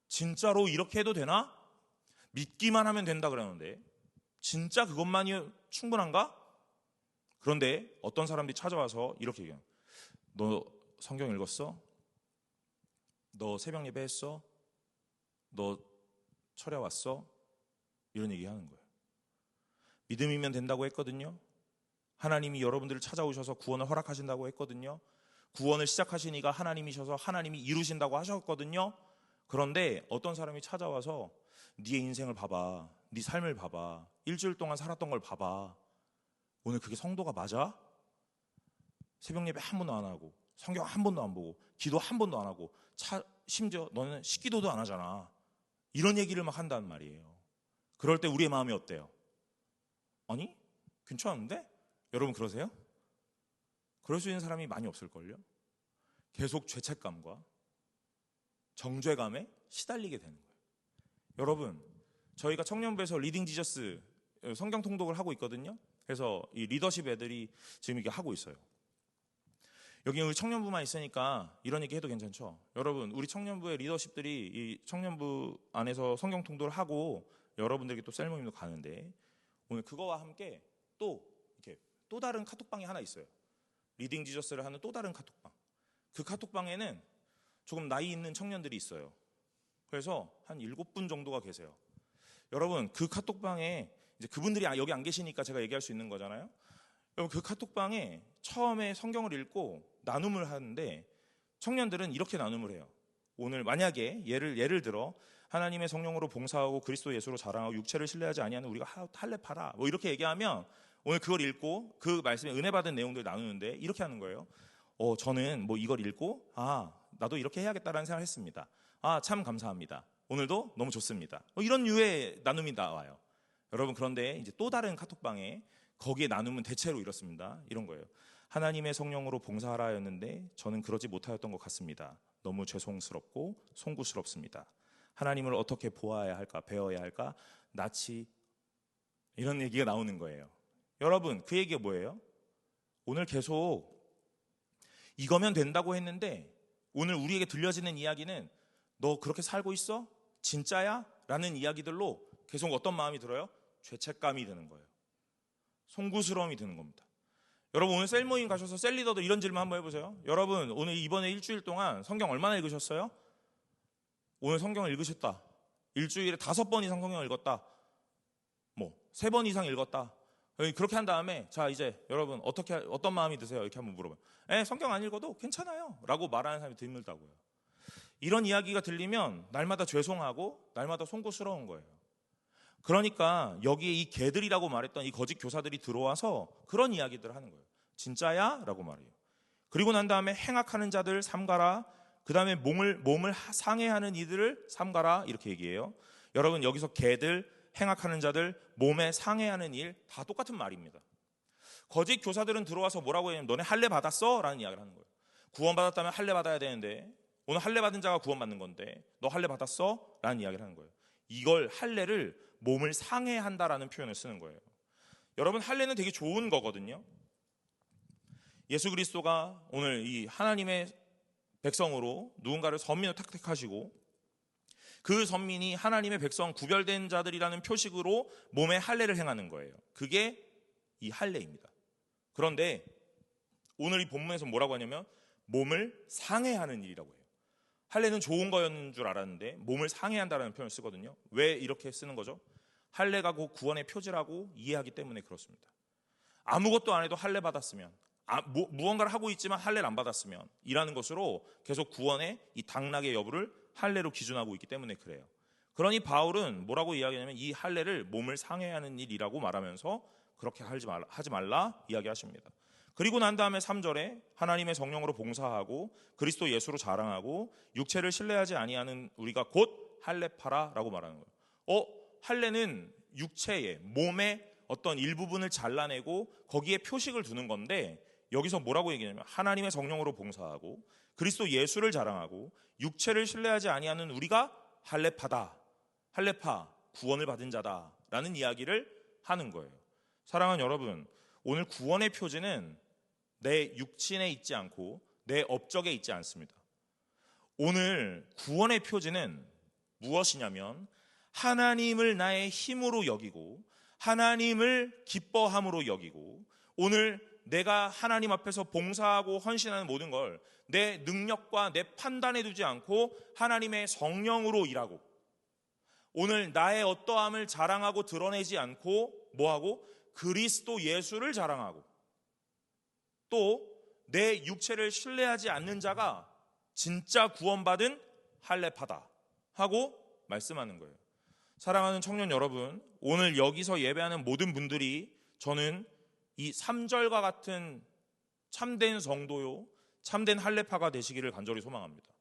Speaker 3: 진짜로 이렇게 해도 되나? 믿기만 하면 된다 그러는데 진짜 그것만이 충분한가? 그런데 어떤 사람들이 찾아와서 이렇게 얘기해요. 너 성경 읽었어? 너 새벽 예배 했어? 너 철야 왔어? 이런 얘기 하는 거예요. 믿음이면 된다고 했거든요. 하나님이 여러분들을 찾아오셔서 구원을 허락하신다고 했거든요. 구원을 시작하시니까 하나님이셔서 하나님이 이루신다고 하셨거든요. 그런데 어떤 사람이 찾아와서 네 인생을 봐봐, 네 삶을 봐봐, 일주일 동안 살았던 걸 봐봐, 오늘 그게 성도가 맞아? 새벽 예배 한 번도 안 하고, 성경 한 번도 안 보고, 기도 한 번도 안 하고, 심지어 너는 식기도도 안 하잖아, 이런 얘기를 막 한단 말이에요. 그럴 때 우리의 마음이 어때요? 아니 괜찮은데? 여러분 그러세요? 그럴 수 있는 사람이 많이 없을걸요? 계속 죄책감과 정죄감에 시달리게 되는 거예요. 여러분, 저희가 청년부에서 리딩 지저스 성경 통독을 하고 있거든요. 그래서 이 리더십 애들이 지금 이게 하고 있어요. 여기 우리 청년부만 있으니까 이런 얘기 해도 괜찮죠? 여러분, 우리 청년부의 리더십들이 이 청년부 안에서 성경 통독을 하고 여러분들에게 또 셀 모임도 가는데, 오늘 그거와 함께 또 다른 카톡방이 하나 있어요. 리딩 지저스를 하는 또 다른 카톡방. 그 카톡방에는 조금 나이 있는 청년들이 있어요. 그래서 한 7분 정도가 계세요. 여러분, 그 카톡방에 이제 그분들이 여기 안 계시니까 제가 얘기할 수 있는 거잖아요. 여러분, 그 카톡방에 처음에 성경을 읽고 나눔을 하는데 청년들은 이렇게 나눔을 해요. 오늘 만약에 예를 들어 하나님의 성령으로 봉사하고 그리스도 예수로 자랑하고 육체를 신뢰하지 아니하는 우리가 할례 파라, 뭐 이렇게 얘기하면 오늘 그걸 읽고 그 말씀에 은혜 받은 내용들을 나누는데 이렇게 하는 거예요. 저는 뭐 이걸 읽고 나도 이렇게 해야겠다라는 생각을 했습니다. 참 감사합니다. 오늘도 너무 좋습니다. 뭐 이런 류의 나눔이 나와요. 여러분, 그런데 이제 또 다른 카톡방에 거기에 나눔은 대체로 이렇습니다. 이런 거예요. 하나님의 성령으로 봉사하라였는데 저는 그러지 못하였던 것 같습니다. 너무 죄송스럽고 송구스럽습니다. 하나님을 어떻게 보아야 할까, 배워야 할까, 낯이, 이런 얘기가 나오는 거예요. 여러분, 그 얘기가 뭐예요? 오늘 계속 이거면 된다고 했는데 오늘 우리에게 들려지는 이야기는 너 그렇게 살고 있어? 진짜야? 라는 이야기들로 계속 어떤 마음이 들어요? 죄책감이 드는 거예요. 송구스러움이 드는 겁니다. 여러분, 오늘 셀 모임 가셔서 셀 리더들 이런 질문 한번 해보세요. 여러분, 오늘 이번에 일주일 동안 성경 얼마나 읽으셨어요? 오늘 성경을 읽으셨다. 일주일에 5번 이상 성경을 읽었다. 3번 이상 읽었다. 그렇게 한 다음에 자, 이제 여러분 어떤 마음이 드세요? 이렇게 한번 물어봐요. 성경 안 읽어도 괜찮아요 라고 말하는 사람이 드물다고요. 이런 이야기가 들리면 날마다 죄송하고 날마다 송구스러운 거예요. 그러니까 여기에 이 개들이라고 말했던 이 거짓 교사들이 들어와서 그런 이야기들을 하는 거예요. 진짜야? 라고 말해요. 그리고 난 다음에 행악하는 자들 삼가라, 그 다음에 몸을 상해하는 이들을 삼가라, 이렇게 얘기해요. 여러분, 여기서 개들, 행악하는 자들, 몸에 상해하는 일 다 똑같은 말입니다. 거짓 교사들은 들어와서 뭐라고 하냐면 너네 할례 받았어? 라는 이야기를 하는 거예요. 구원받았다면 할례 받아야 되는데, 오늘 할례 받은 자가 구원받는 건데 너 할례 받았어? 라는 이야기를 하는 거예요. 이걸 할례를 몸을 상해한다라는 표현을 쓰는 거예요. 여러분, 할례는 되게 좋은 거거든요. 예수 그리스도가 오늘 이 하나님의 백성으로 누군가를 선민으로 택하시고 그 선민이 하나님의 백성 구별된 자들이라는 표식으로 몸에 할례를 행하는 거예요. 그게 이 할례입니다. 그런데 오늘 이 본문에서 뭐라고 하냐면 몸을 상해하는 일이라고 해요. 할례는 좋은 거였는 줄 알았는데 몸을 상해한다라는 표현을 쓰거든요. 왜 이렇게 쓰는 거죠? 할례가 곧 구원의 표지라고 이해하기 때문에 그렇습니다. 아무것도 안 해도 할례 받았으면, 무언가를 하고 있지만 할례를 안 받았으면 이라는 것으로 계속 구원의 이 당락의 여부를 할례로 기준하고 있기 때문에 그래요. 그러니 바울은 뭐라고 이야기하냐면 이 할례를 몸을 상해하는 일이라고 말하면서 그렇게 하지 말라 이야기하십니다. 그리고 난 다음에 3절에 하나님의 성령으로 봉사하고 그리스도 예수로 자랑하고 육체를 신뢰하지 아니하는 우리가 곧 할례파라라고 말하는 거예요. 할례는 육체의 몸의 어떤 일부분을 잘라내고 거기에 표식을 두는 건데, 여기서 뭐라고 얘기하냐면 하나님의 성령으로 봉사하고 그리스도 예수를 자랑하고 육체를 신뢰하지 아니하는 우리가 할례파다, 할례파, 구원을 받은 자다라는 이야기를 하는 거예요. 사랑하는 여러분, 오늘 구원의 표지는 내 육신에 있지 않고 내 업적에 있지 않습니다. 오늘 구원의 표지는 무엇이냐면 하나님을 나의 힘으로 여기고 하나님을 기뻐함으로 여기고, 오늘 내가 하나님 앞에서 봉사하고 헌신하는 모든 걸 내 능력과 내 판단에 두지 않고 하나님의 성령으로 일하고, 오늘 나의 어떠함을 자랑하고 드러내지 않고 뭐하고 그리스도 예수를 자랑하고, 또 내 육체를 신뢰하지 않는 자가 진짜 구원받은 할례파다 하고 말씀하는 거예요. 사랑하는 청년 여러분, 오늘 여기서 예배하는 모든 분들이 저는 이 3절과 같은 참된 성도요, 참된 할례파가 되시기를 간절히 소망합니다.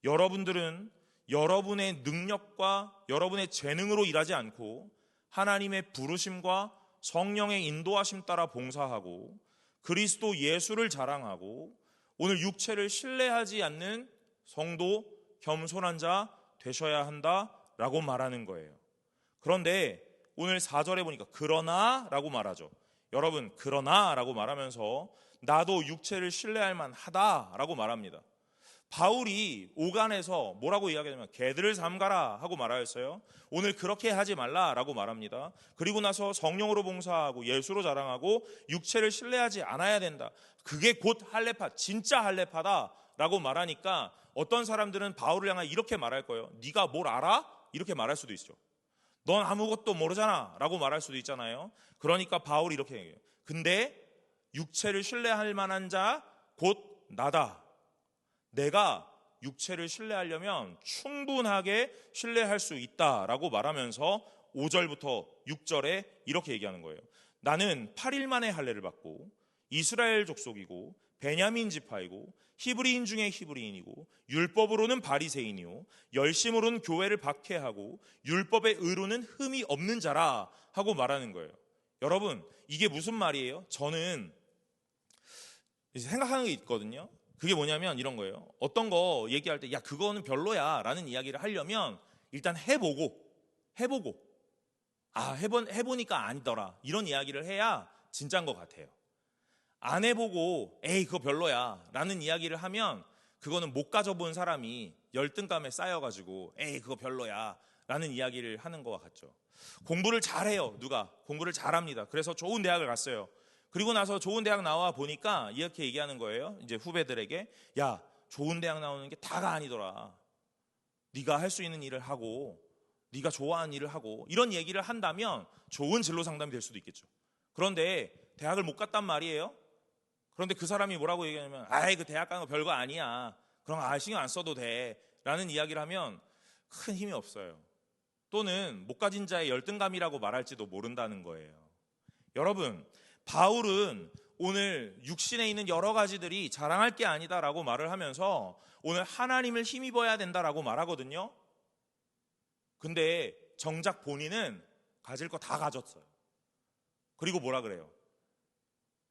Speaker 3: 여러분들은 여러분의 능력과 여러분의 재능으로 일하지 않고 하나님의 부르심과 성령의 인도하심 따라 봉사하고 그리스도 예수를 자랑하고 오늘 육체를 신뢰하지 않는 성도, 겸손한 자 되셔야 한다라고 말하는 거예요. 그런데 오늘 4절에 보니까 그러나 라고 말하죠. 여러분, 그러나 라고 말하면서 나도 육체를 신뢰할 만하다라고 말합니다. 바울이 오간에서 뭐라고 이야기하냐면 개들을 삼가라 하고 말하였어요. 오늘 그렇게 하지 말라라고 말합니다. 그리고 나서 성령으로 봉사하고 예수로 자랑하고 육체를 신뢰하지 않아야 된다. 그게 곧 할례파, 진짜 할례파다라고 말하니까 어떤 사람들은 바울을 향해 이렇게 말할 거예요. 네가 뭘 알아? 이렇게 말할 수도 있죠. 넌 아무것도 모르잖아 라고 말할 수도 있잖아요. 그러니까 바울이 이렇게 얘기해요. 근데 육체를 신뢰할 만한 자 곧 나다. 내가 육체를 신뢰하려면 충분하게 신뢰할 수 있다라고 말하면서 5절부터 6절에 이렇게 얘기하는 거예요. 나는 8일 만에 할례를 받고 이스라엘 족속이고 베냐민 지파이고 히브리인 중에 히브리인이고 율법으로는 바리새인이요 열심으로는 교회를 박해하고 율법의 의로는 흠이 없는 자라 하고 말하는 거예요. 여러분, 이게 무슨 말이에요? 저는 생각하는 게 있거든요. 그게 뭐냐면 이런 거예요. 어떤 거 얘기할 때 야 그거는 별로야 라는 이야기를 하려면 일단 해보고 해보니까 아니더라 이런 이야기를 해야 진짜인 것 같아요. 안 해보고 에이 그거 별로야 라는 이야기를 하면 그거는 못 가져본 사람이 열등감에 쌓여가지고 에이 그거 별로야 라는 이야기를 하는 것과 같죠. 공부를 잘해요. 누가? 공부를 잘합니다. 그래서 좋은 대학을 갔어요. 그리고 나서 좋은 대학 나와 보니까 이렇게 얘기하는 거예요. 이제 후배들에게 야 좋은 대학 나오는 게 다가 아니더라. 네가 할 수 있는 일을 하고 네가 좋아하는 일을 하고 이런 얘기를 한다면 좋은 진로 상담이 될 수도 있겠죠. 그런데 대학을 못 갔단 말이에요. 그런데 그 사람이 뭐라고 얘기하냐면 아이 그 대학 가는 거 별거 아니야. 그럼 신경 안 써도 돼 라는 이야기를 하면 큰 힘이 없어요. 또는 못 가진 자의 열등감이라고 말할지도 모른다는 거예요. 여러분, 바울은 오늘 육신에 있는 여러 가지들이 자랑할 게 아니다라고 말을 하면서 오늘 하나님을 힘입어야 된다라고 말하거든요. 근데 정작 본인은 가질 거 다 가졌어요. 그리고 뭐라 그래요?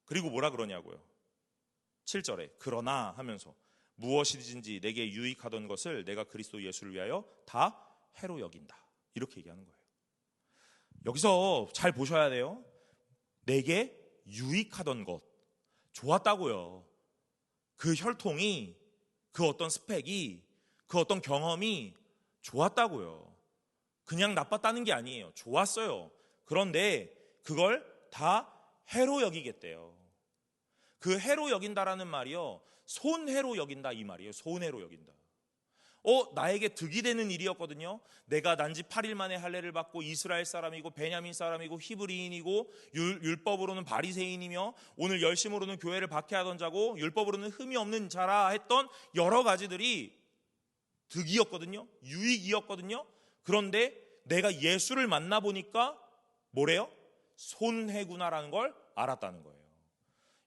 Speaker 3: 그리고 뭐라 그러냐고요? 7절에 그러나 하면서 무엇이든지 내게 유익하던 것을 내가 그리스도 예수를 위하여 다 해로 여긴다. 이렇게 얘기하는 거예요. 여기서 잘 보셔야 돼요. 내게 유익하던 것, 좋았다고요. 그 혈통이, 그 어떤 스펙이, 그 어떤 경험이 좋았다고요. 그냥 나빴다는 게 아니에요. 좋았어요. 그런데 그걸 다 해로 여기겠대요. 그 해로 여긴다라는 말이요, 손해로 여긴다 이 말이에요. 손해로 여긴다. 나에게 득이 되는 일이었거든요. 내가 난지 8일 만에 할례를 받고 이스라엘 사람이고 베냐민 사람이고 히브리인이고 율법으로는 바리새인이며 오늘 열심으로는 교회를 박해하던 자고 율법으로는 흠이 없는 자라 했던 여러 가지들이 득이었거든요. 유익이었거든요. 그런데 내가 예수를 만나보니까 뭐래요? 손해구나라는 걸 알았다는 거예요.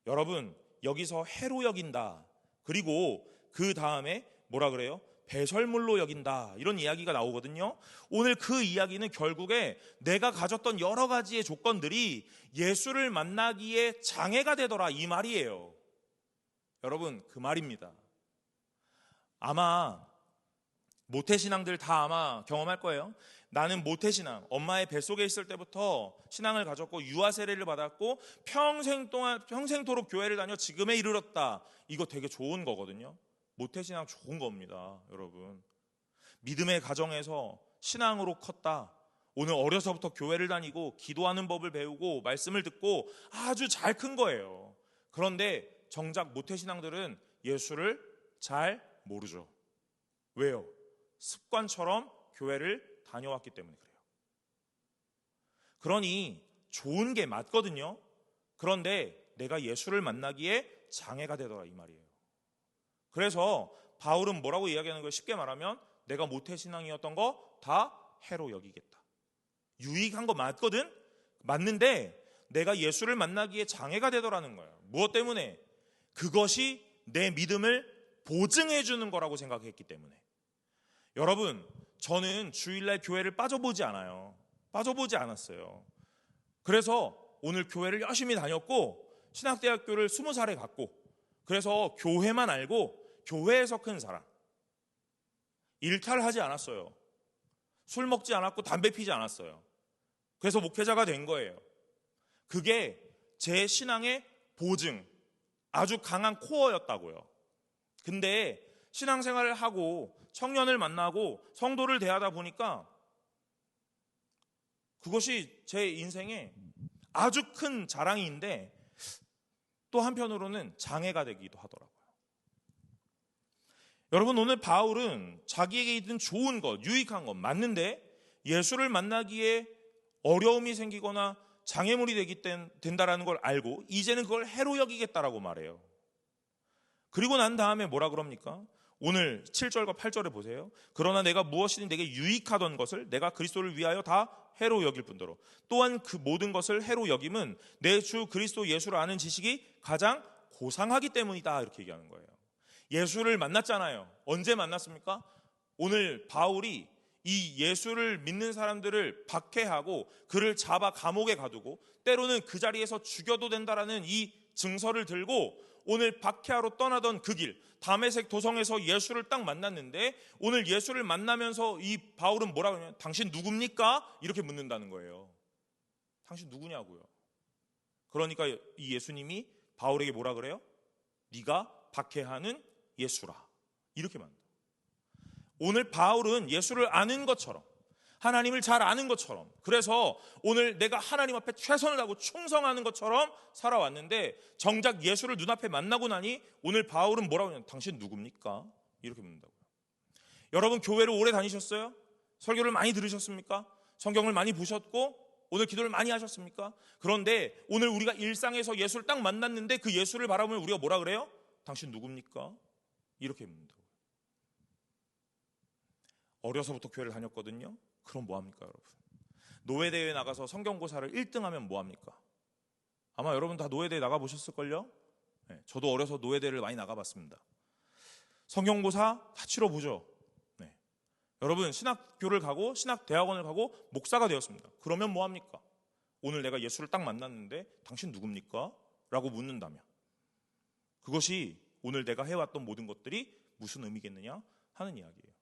Speaker 3: 여러분, 여기서 해로 여긴다. 그리고 그 다음에 뭐라 그래요? 배설물로 여긴다, 이런 이야기가 나오거든요. 오늘 그 이야기는 결국에 내가 가졌던 여러 가지의 조건들이 예수를 만나기에 장애가 되더라, 이 말이에요. 여러분, 그 말입니다. 아마 모태신앙들 다 아마 경험할 거예요. 나는 모태신앙, 엄마의 뱃속에 있을 때부터 신앙을 가졌고 유아 세례를 받았고 평생토록 교회를 다녀 지금에 이르렀다. 이거 되게 좋은 거거든요. 모태신앙 좋은 겁니다, 여러분. 믿음의 가정에서 신앙으로 컸다. 오늘 어려서부터 교회를 다니고 기도하는 법을 배우고 말씀을 듣고 아주 잘 큰 거예요. 그런데 정작 모태신앙들은 예수를 잘 모르죠. 왜요? 습관처럼 교회를 다녀왔기 때문에 그래요. 그러니 좋은 게 맞거든요. 그런데 내가 예수를 만나기에 장애가 되더라, 이 말이에요. 그래서 바울은 뭐라고 이야기하는 거예요? 쉽게 말하면 내가 모태신앙이었던 거 다 해로 여기겠다. 유익한 거 맞거든? 맞는데 내가 예수를 만나기에 장애가 되더라는 거예요. 무엇 때문에? 그것이 내 믿음을 보증해 주는 거라고 생각했기 때문에. 여러분, 저는 주일날 교회를 빠져보지 않았어요. 그래서 오늘 교회를 열심히 다녔고 신학대학교를 20살에 갔고, 그래서 교회만 알고 교회에서 큰 사람. 일탈하지 않았어요. 술 먹지 않았고 담배 피지 않았어요. 그래서 목회자가 된 거예요. 그게 제 신앙의 보증, 아주 강한 코어였다고요. 근데 신앙생활을 하고 청년을 만나고 성도를 대하다 보니까 그것이 제 인생에 아주 큰 자랑인데 또 한편으로는 장애가 되기도 하더라고요. 여러분, 오늘 바울은 자기에게 있는 좋은 것, 유익한 것 맞는데 예수를 만나기에 어려움이 생기거나 장애물이 된다라는 걸 알고 이제는 그걸 해로 여기겠다라고 말해요. 그리고 난 다음에 뭐라 그럽니까? 오늘 7절과 8절에 보세요. 그러나 내가 무엇이든 내게 유익하던 것을 내가 그리스도를 위하여 다 해로 여길 뿐더러 또한 그 모든 것을 해로 여김은 내 주 그리스도 예수를 아는 지식이 가장 고상하기 때문이다, 이렇게 얘기하는 거예요. 예수를 만났잖아요. 언제 만났습니까? 오늘 바울이 이 예수를 믿는 사람들을 박해하고 그를 잡아 감옥에 가두고 때로는 그 자리에서 죽여도 된다라는 이 증서를 들고 오늘 박해하러 떠나던 그 길, 다메섹 도성에서 예수를 딱 만났는데 오늘 예수를 만나면서 이 바울은 뭐라고 하냐면 당신 누굽니까? 이렇게 묻는다는 거예요. 당신 누구냐고요. 그러니까 이 예수님이 바울에게 뭐라 그래요? 네가 박해하는 예수라, 이렇게 말합니다. 오늘 바울은 예수를 아는 것처럼, 하나님을 잘 아는 것처럼, 그래서 오늘 내가 하나님 앞에 최선을 다하고 충성하는 것처럼 살아왔는데 정작 예수를 눈앞에 만나고 나니 오늘 바울은 뭐라고 하냐면 당신 누굽니까? 이렇게 묻는다고요. 여러분, 교회를 오래 다니셨어요? 설교를 많이 들으셨습니까? 성경을 많이 보셨고 오늘 기도를 많이 하셨습니까? 그런데 오늘 우리가 일상에서 예수를 딱 만났는데 그 예수를 바라보면 우리가 뭐라 그래요? 당신 누굽니까? 이렇게 묻는다고요. 어려서부터 교회를 다녔거든요. 그럼 뭐합니까, 여러분? 노예대회에 나가서 성경고사를 1등하면 뭐합니까? 아마 여러분 다 노예대회 나가보셨을걸요? 네, 저도 어려서 노예대회를 많이 나가봤습니다. 성경고사 다 치러보죠. 네. 여러분, 신학교를 가고 신학대학원을 가고 목사가 되었습니다. 그러면 뭐합니까? 오늘 내가 예수를 딱 만났는데 당신 누굽니까? 라고 묻는다면 그것이 오늘 내가 해왔던 모든 것들이 무슨 의미겠느냐 하는 이야기예요.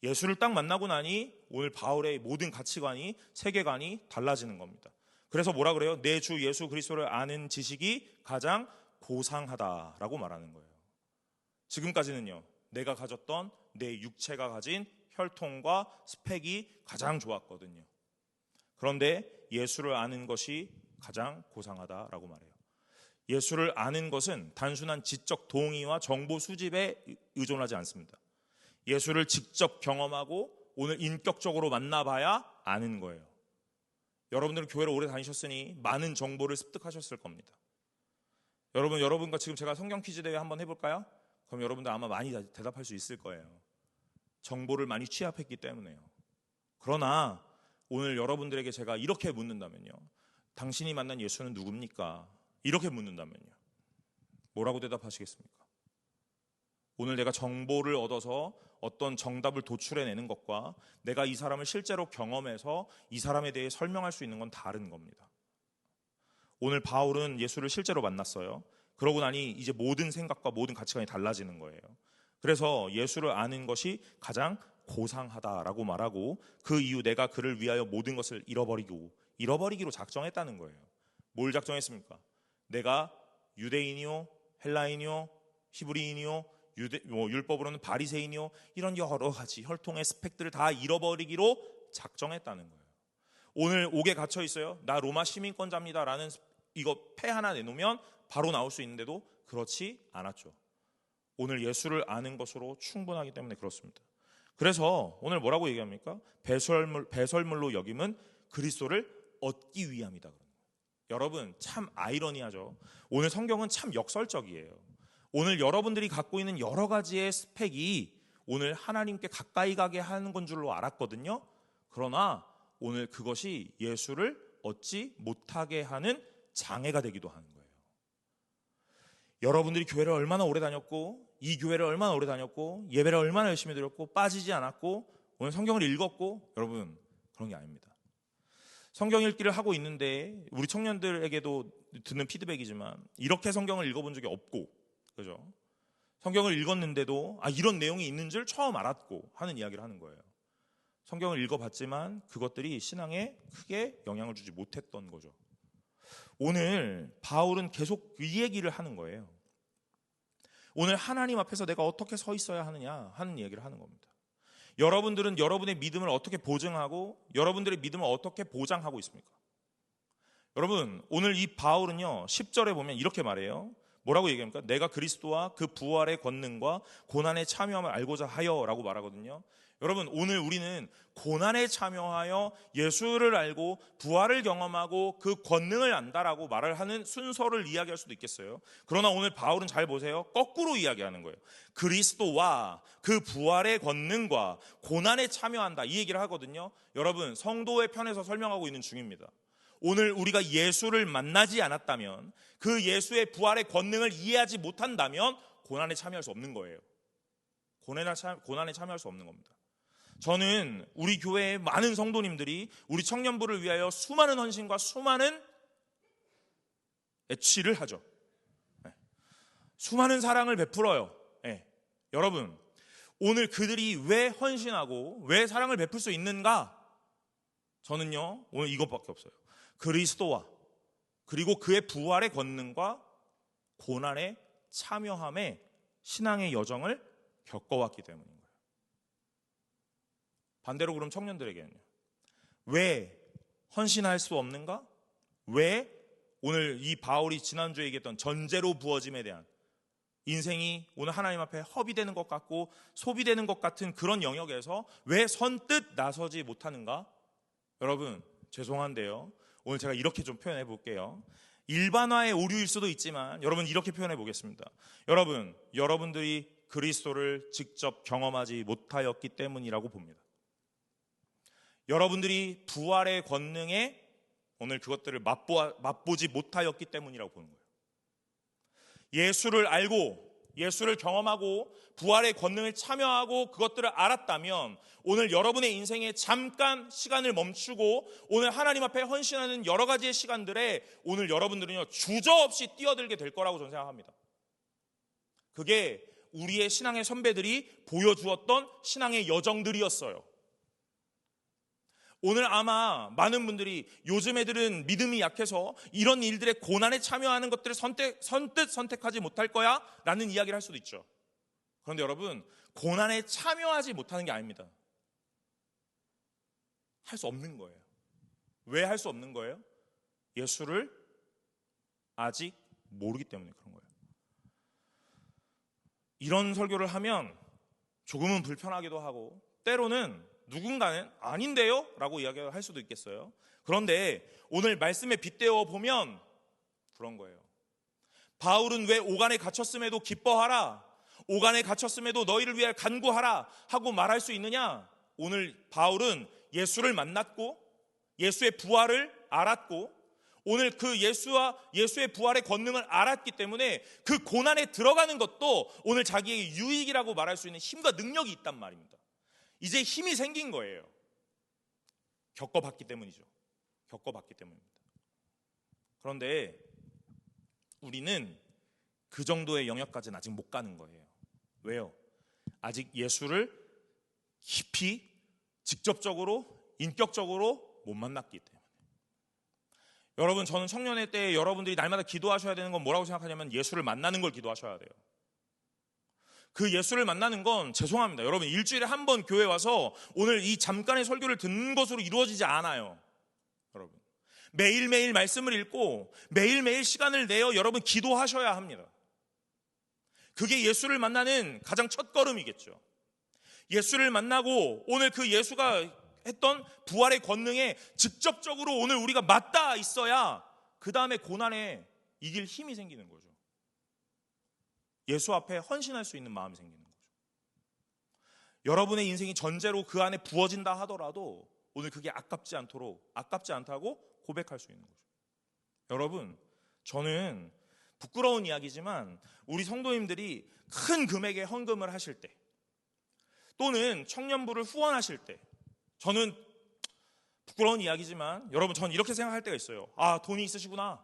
Speaker 3: 예수를 딱 만나고 나니 오늘 바울의 모든 가치관이, 세계관이 달라지는 겁니다. 그래서 뭐라 그래요? 내 주 예수 그리스도를 아는 지식이 가장 고상하다라고 말하는 거예요. 지금까지는요, 내가 가졌던 내 육체가 가진 혈통과 스펙이 가장 좋았거든요. 그런데 예수를 아는 것이 가장 고상하다라고 말해요. 예수를 아는 것은 단순한 지적 동의와 정보 수집에 의존하지 않습니다. 예수를 직접 경험하고 오늘 인격적으로 만나봐야 아는 거예요. 여러분들은 교회를 오래 다니셨으니 많은 정보를 습득하셨을 겁니다. 여러분과 지금 제가 성경 퀴즈 대회 한번 해볼까요? 그럼 여러분들 아마 많이 대답할 수 있을 거예요. 정보를 많이 취합했기 때문에요. 그러나 오늘 여러분들에게 제가 이렇게 묻는다면요, 당신이 만난 예수는 누굽니까? 이렇게 묻는다면요, 뭐라고 대답하시겠습니까? 오늘 내가 정보를 얻어서 어떤 정답을 도출해내는 것과 내가 이 사람을 실제로 경험해서 이 사람에 대해 설명할 수 있는 건 다른 겁니다. 오늘 바울은 예수를 실제로 만났어요. 그러고 나니 이제 모든 생각과 모든 가치관이 달라지는 거예요. 그래서 예수를 아는 것이 가장 고상하다라고 말하고, 그 이유 내가 그를 위하여 모든 것을 잃어버리기로 작정했다는 거예요. 뭘 작정했습니까? 내가 유대인이요, 헬라인이요, 히브리인이요, 율법으로는 바리새인이요, 이런 여러 가지 혈통의 스펙들을 다 잃어버리기로 작정했다는 거예요. 오늘 옥에 갇혀 있어요. 나 로마 시민권자입니다라는 이거 패 하나 내놓으면 바로 나올 수 있는데도 그렇지 않았죠. 오늘 예수를 아는 것으로 충분하기 때문에 그렇습니다. 그래서 오늘 뭐라고 얘기합니까? 배설물로 여김은 그리스도를 얻기 위함이다. 여러분, 참 아이러니하죠. 오늘 성경은 참 역설적이에요. 오늘 여러분들이 갖고 있는 여러 가지의 스펙이 오늘 하나님께 가까이 가게 하는 건 줄로 알았거든요. 그러나 오늘 그것이 예수를 얻지 못하게 하는 장애가 되기도 하는 거예요. 여러분들이 교회를 얼마나 오래 다녔고, 이 교회를 얼마나 오래 다녔고, 예배를 얼마나 열심히 드렸고, 빠지지 않았고, 오늘 성경을 읽었고, 여러분, 그런 게 아닙니다. 성경 읽기를 하고 있는데 우리 청년들에게도 듣는 피드백이지만, 이렇게 성경을 읽어본 적이 없고, 그죠? 성경을 읽었는데도 이런 내용이 있는 줄 처음 알았고 하는 이야기를 하는 거예요. 성경을 읽어봤지만 그것들이 신앙에 크게 영향을 주지 못했던 거죠. 오늘 바울은 계속 이 얘기를 하는 거예요. 오늘 하나님 앞에서 내가 어떻게 서 있어야 하느냐 하는 얘기를 하는 겁니다. 여러분들은 여러분의 믿음을 어떻게 보증하고 여러분들의 믿음을 어떻게 보장하고 있습니까? 여러분, 오늘 이 바울은요 10절에 보면 이렇게 말해요. 뭐라고 얘기합니까? 내가 그리스도와 그 부활의 권능과 고난에 참여함을 알고자 하여 라고 말하거든요. 여러분, 오늘 우리는 고난에 참여하여 예수를 알고 부활을 경험하고 그 권능을 안다라고 말을 하는 순서를 이야기할 수도 있겠어요. 그러나 오늘 바울은 잘 보세요. 거꾸로 이야기하는 거예요. 그리스도와 그 부활의 권능과 고난에 참여한다, 이 얘기를 하거든요. 여러분, 성도의 편에서 설명하고 있는 중입니다. 오늘 우리가 예수를 만나지 않았다면, 그 예수의 부활의 권능을 이해하지 못한다면 고난에 참여할 수 없는 거예요. 고난에 참여할 수 없는 겁니다. 저는 우리 교회의 많은 성도님들이 우리 청년부를 위하여 수많은 헌신과 수많은 애취를 하죠. 수많은 사랑을 베풀어요. 여러분, 오늘 그들이 왜 헌신하고 왜 사랑을 베풀 수 있는가? 저는요 오늘 이것밖에 없어요. 그리스도와 그리고 그의 부활의 권능과 고난에 참여함에 신앙의 여정을 겪어왔기 때문인 거예요. 반대로 그럼 청년들에게는요, 왜 헌신할 수 없는가? 왜 오늘 이 바울이 지난주에 얘기했던 전제로 부어짐에 대한, 인생이 오늘 하나님 앞에 허비되는 것 같고 소비되는 것 같은 그런 영역에서 왜 선뜻 나서지 못하는가? 여러분, 죄송한데요, 오늘 제가 이렇게 좀 표현해 볼게요. 일반화의 오류일 수도 있지만 여러분, 이렇게 표현해 보겠습니다. 여러분들이 그리스도를 직접 경험하지 못하였기 때문이라고 봅니다. 여러분들이 부활의 권능에 오늘 그것들을 맛보지 못하였기 때문이라고 보는 거예요. 예수를 알고 예수를 경험하고 부활의 권능을 참여하고 그것들을 알았다면 오늘 여러분의 인생에 잠깐 시간을 멈추고 오늘 하나님 앞에 헌신하는 여러 가지의 시간들에 오늘 여러분들은요 주저없이 뛰어들게 될 거라고 저는 생각합니다. 그게 우리의 신앙의 선배들이 보여주었던 신앙의 여정들이었어요. 오늘 아마 많은 분들이 요즘 애들은 믿음이 약해서 이런 일들의 고난에 참여하는 것들을 선뜻 선택하지 못할 거야 라는 이야기를 할 수도 있죠. 그런데 여러분, 고난에 참여하지 못하는 게 아닙니다. 할 수 없는 거예요. 왜 할 수 없는 거예요? 예수를 아직 모르기 때문에 그런 거예요. 이런 설교를 하면 조금은 불편하기도 하고 때로는 누군가는 아닌데요? 라고 이야기를 할 수도 있겠어요. 그런데 오늘 말씀에 빗대어 보면 그런 거예요. 바울은 왜 오간에 갇혔음에도 기뻐하라, 오간에 갇혔음에도 너희를 위해 간구하라 하고 말할 수 있느냐? 오늘 바울은 예수를 만났고 예수의 부활을 알았고 오늘 그 예수의 부활의 권능을 알았기 때문에 그 고난에 들어가는 것도 오늘 자기의 유익이라고 말할 수 있는 힘과 능력이 있단 말입니다. 이제 힘이 생긴 거예요. 겪어봤기 때문이죠. 겪어봤기 때문입니다. 그런데 우리는 그 정도의 영역까지는 아직 못 가는 거예요. 왜요? 아직 예수를 깊이 직접적으로 인격적으로 못 만났기 때문에. 여러분, 저는 청년회 때 여러분들이 날마다 기도하셔야 되는 건 뭐라고 생각하냐면 예수를 만나는 걸 기도하셔야 돼요. 그 예수를 만나는 건 죄송합니다. 여러분, 일주일에 한 번 교회 와서 오늘 이 잠깐의 설교를 듣는 것으로 이루어지지 않아요. 여러분, 매일매일 말씀을 읽고 매일매일 시간을 내어 여러분 기도하셔야 합니다. 그게 예수를 만나는 가장 첫 걸음이겠죠. 예수를 만나고 오늘 그 예수가 했던 부활의 권능에 직접적으로 오늘 우리가 맞닿아 있어야 그 다음에 고난에 이길 힘이 생기는 거죠. 예수 앞에 헌신할 수 있는 마음이 생기는 거죠. 여러분의 인생이 전제로 그 안에 부어진다 하더라도 오늘 그게 아깝지 않다고 고백할 수 있는 거죠. 여러분, 저는 부끄러운 이야기지만 우리 성도님들이 큰 금액의 헌금을 하실 때 또는 청년부를 후원하실 때 저는 부끄러운 이야기지만 여러분, 저는 이렇게 생각할 때가 있어요. 아, 돈이 있으시구나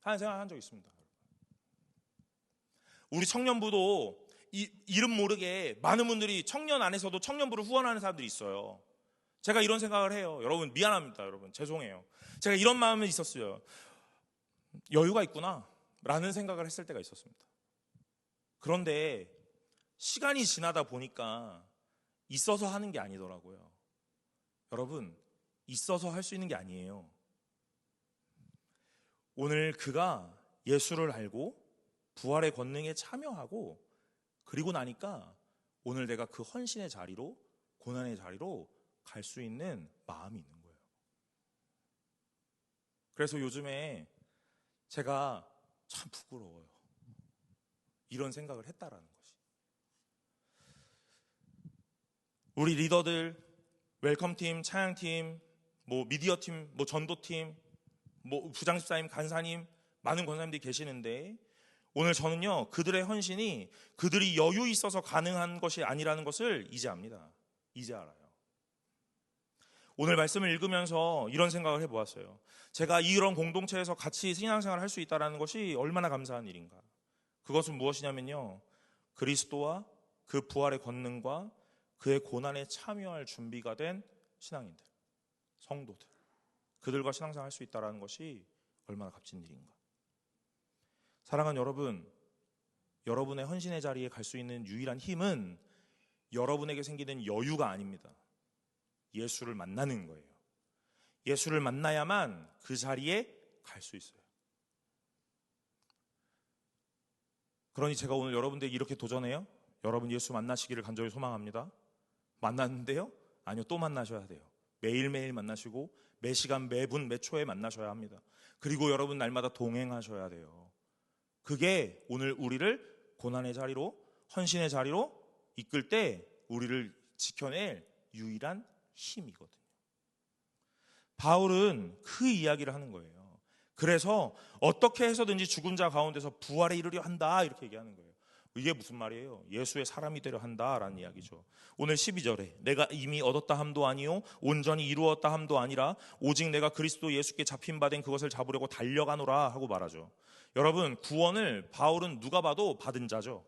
Speaker 3: 하는 생각을 한 적이 있습니다. 우리 청년부도 이름 모르게 많은 분들이 청년 안에서도 청년부를 후원하는 사람들이 있어요. 제가 이런 생각을 해요. 여러분, 미안합니다. 여러분, 죄송해요. 제가 이런 마음이 있었어요. 여유가 있구나 라는 생각을 했을 때가 있었습니다. 그런데 시간이 지나다 보니까 있어서 하는 게 아니더라고요. 여러분, 있어서 할 수 있는 게 아니에요. 오늘 그가 예수를 알고 부활의 권능에 참여하고 그리고 나니까 오늘 내가 그 헌신의 자리로, 고난의 자리로 갈 수 있는 마음이 있는 거예요. 그래서 요즘에 제가 참 부끄러워요. 이런 생각을 했다라는 것이. 우리 리더들, 웰컴팀, 찬양팀, 미디어팀, 전도팀, 부장집사님, 간사님, 많은 권사님들이 계시는데 오늘 저는요, 그들의 헌신이 그들이 여유 있어서 가능한 것이 아니라는 것을 이제 압니다. 이제 알아요. 오늘 말씀을 읽으면서 이런 생각을 해보았어요. 제가 이런 공동체에서 같이 신앙생활을 할 수 있다는 것이 얼마나 감사한 일인가. 그것은 무엇이냐면요, 그리스도와 그 부활의 권능과 그의 고난에 참여할 준비가 된 신앙인들, 성도들, 그들과 신앙생활을 할 수 있다는 것이 얼마나 값진 일인가. 사랑하는 여러분, 여러분의 헌신의 자리에 갈 수 있는 유일한 힘은 여러분에게 생기는 여유가 아닙니다. 예수를 만나는 거예요. 예수를 만나야만 그 자리에 갈 수 있어요. 그러니 제가 오늘 여러분들에게 이렇게 도전해요. 여러분 예수 만나시기를 간절히 소망합니다. 만났는데요? 아니요, 또 만나셔야 돼요. 매일매일 만나시고 매 시간, 매 분, 매 초에 만나셔야 합니다. 그리고 여러분 날마다 동행하셔야 돼요. 그게 오늘 우리를 고난의 자리로, 헌신의 자리로 이끌 때 우리를 지켜낼 유일한 힘이거든요. 바울은 그 이야기를 하는 거예요. 그래서 어떻게 해서든지 죽은 자 가운데서 부활에 이르려 한다 이렇게 얘기하는 거예요. 이게 무슨 말이에요? 예수의 사람이 되려 한다라는 이야기죠. 오늘 12절에 내가 이미 얻었다 함도 아니요 온전히 이루었다 함도 아니라 오직 내가 그리스도 예수께 잡힌 바 된 그것을 잡으려고 달려가노라 하고 말하죠. 여러분, 구원을 바울은 누가 봐도 받은 자죠.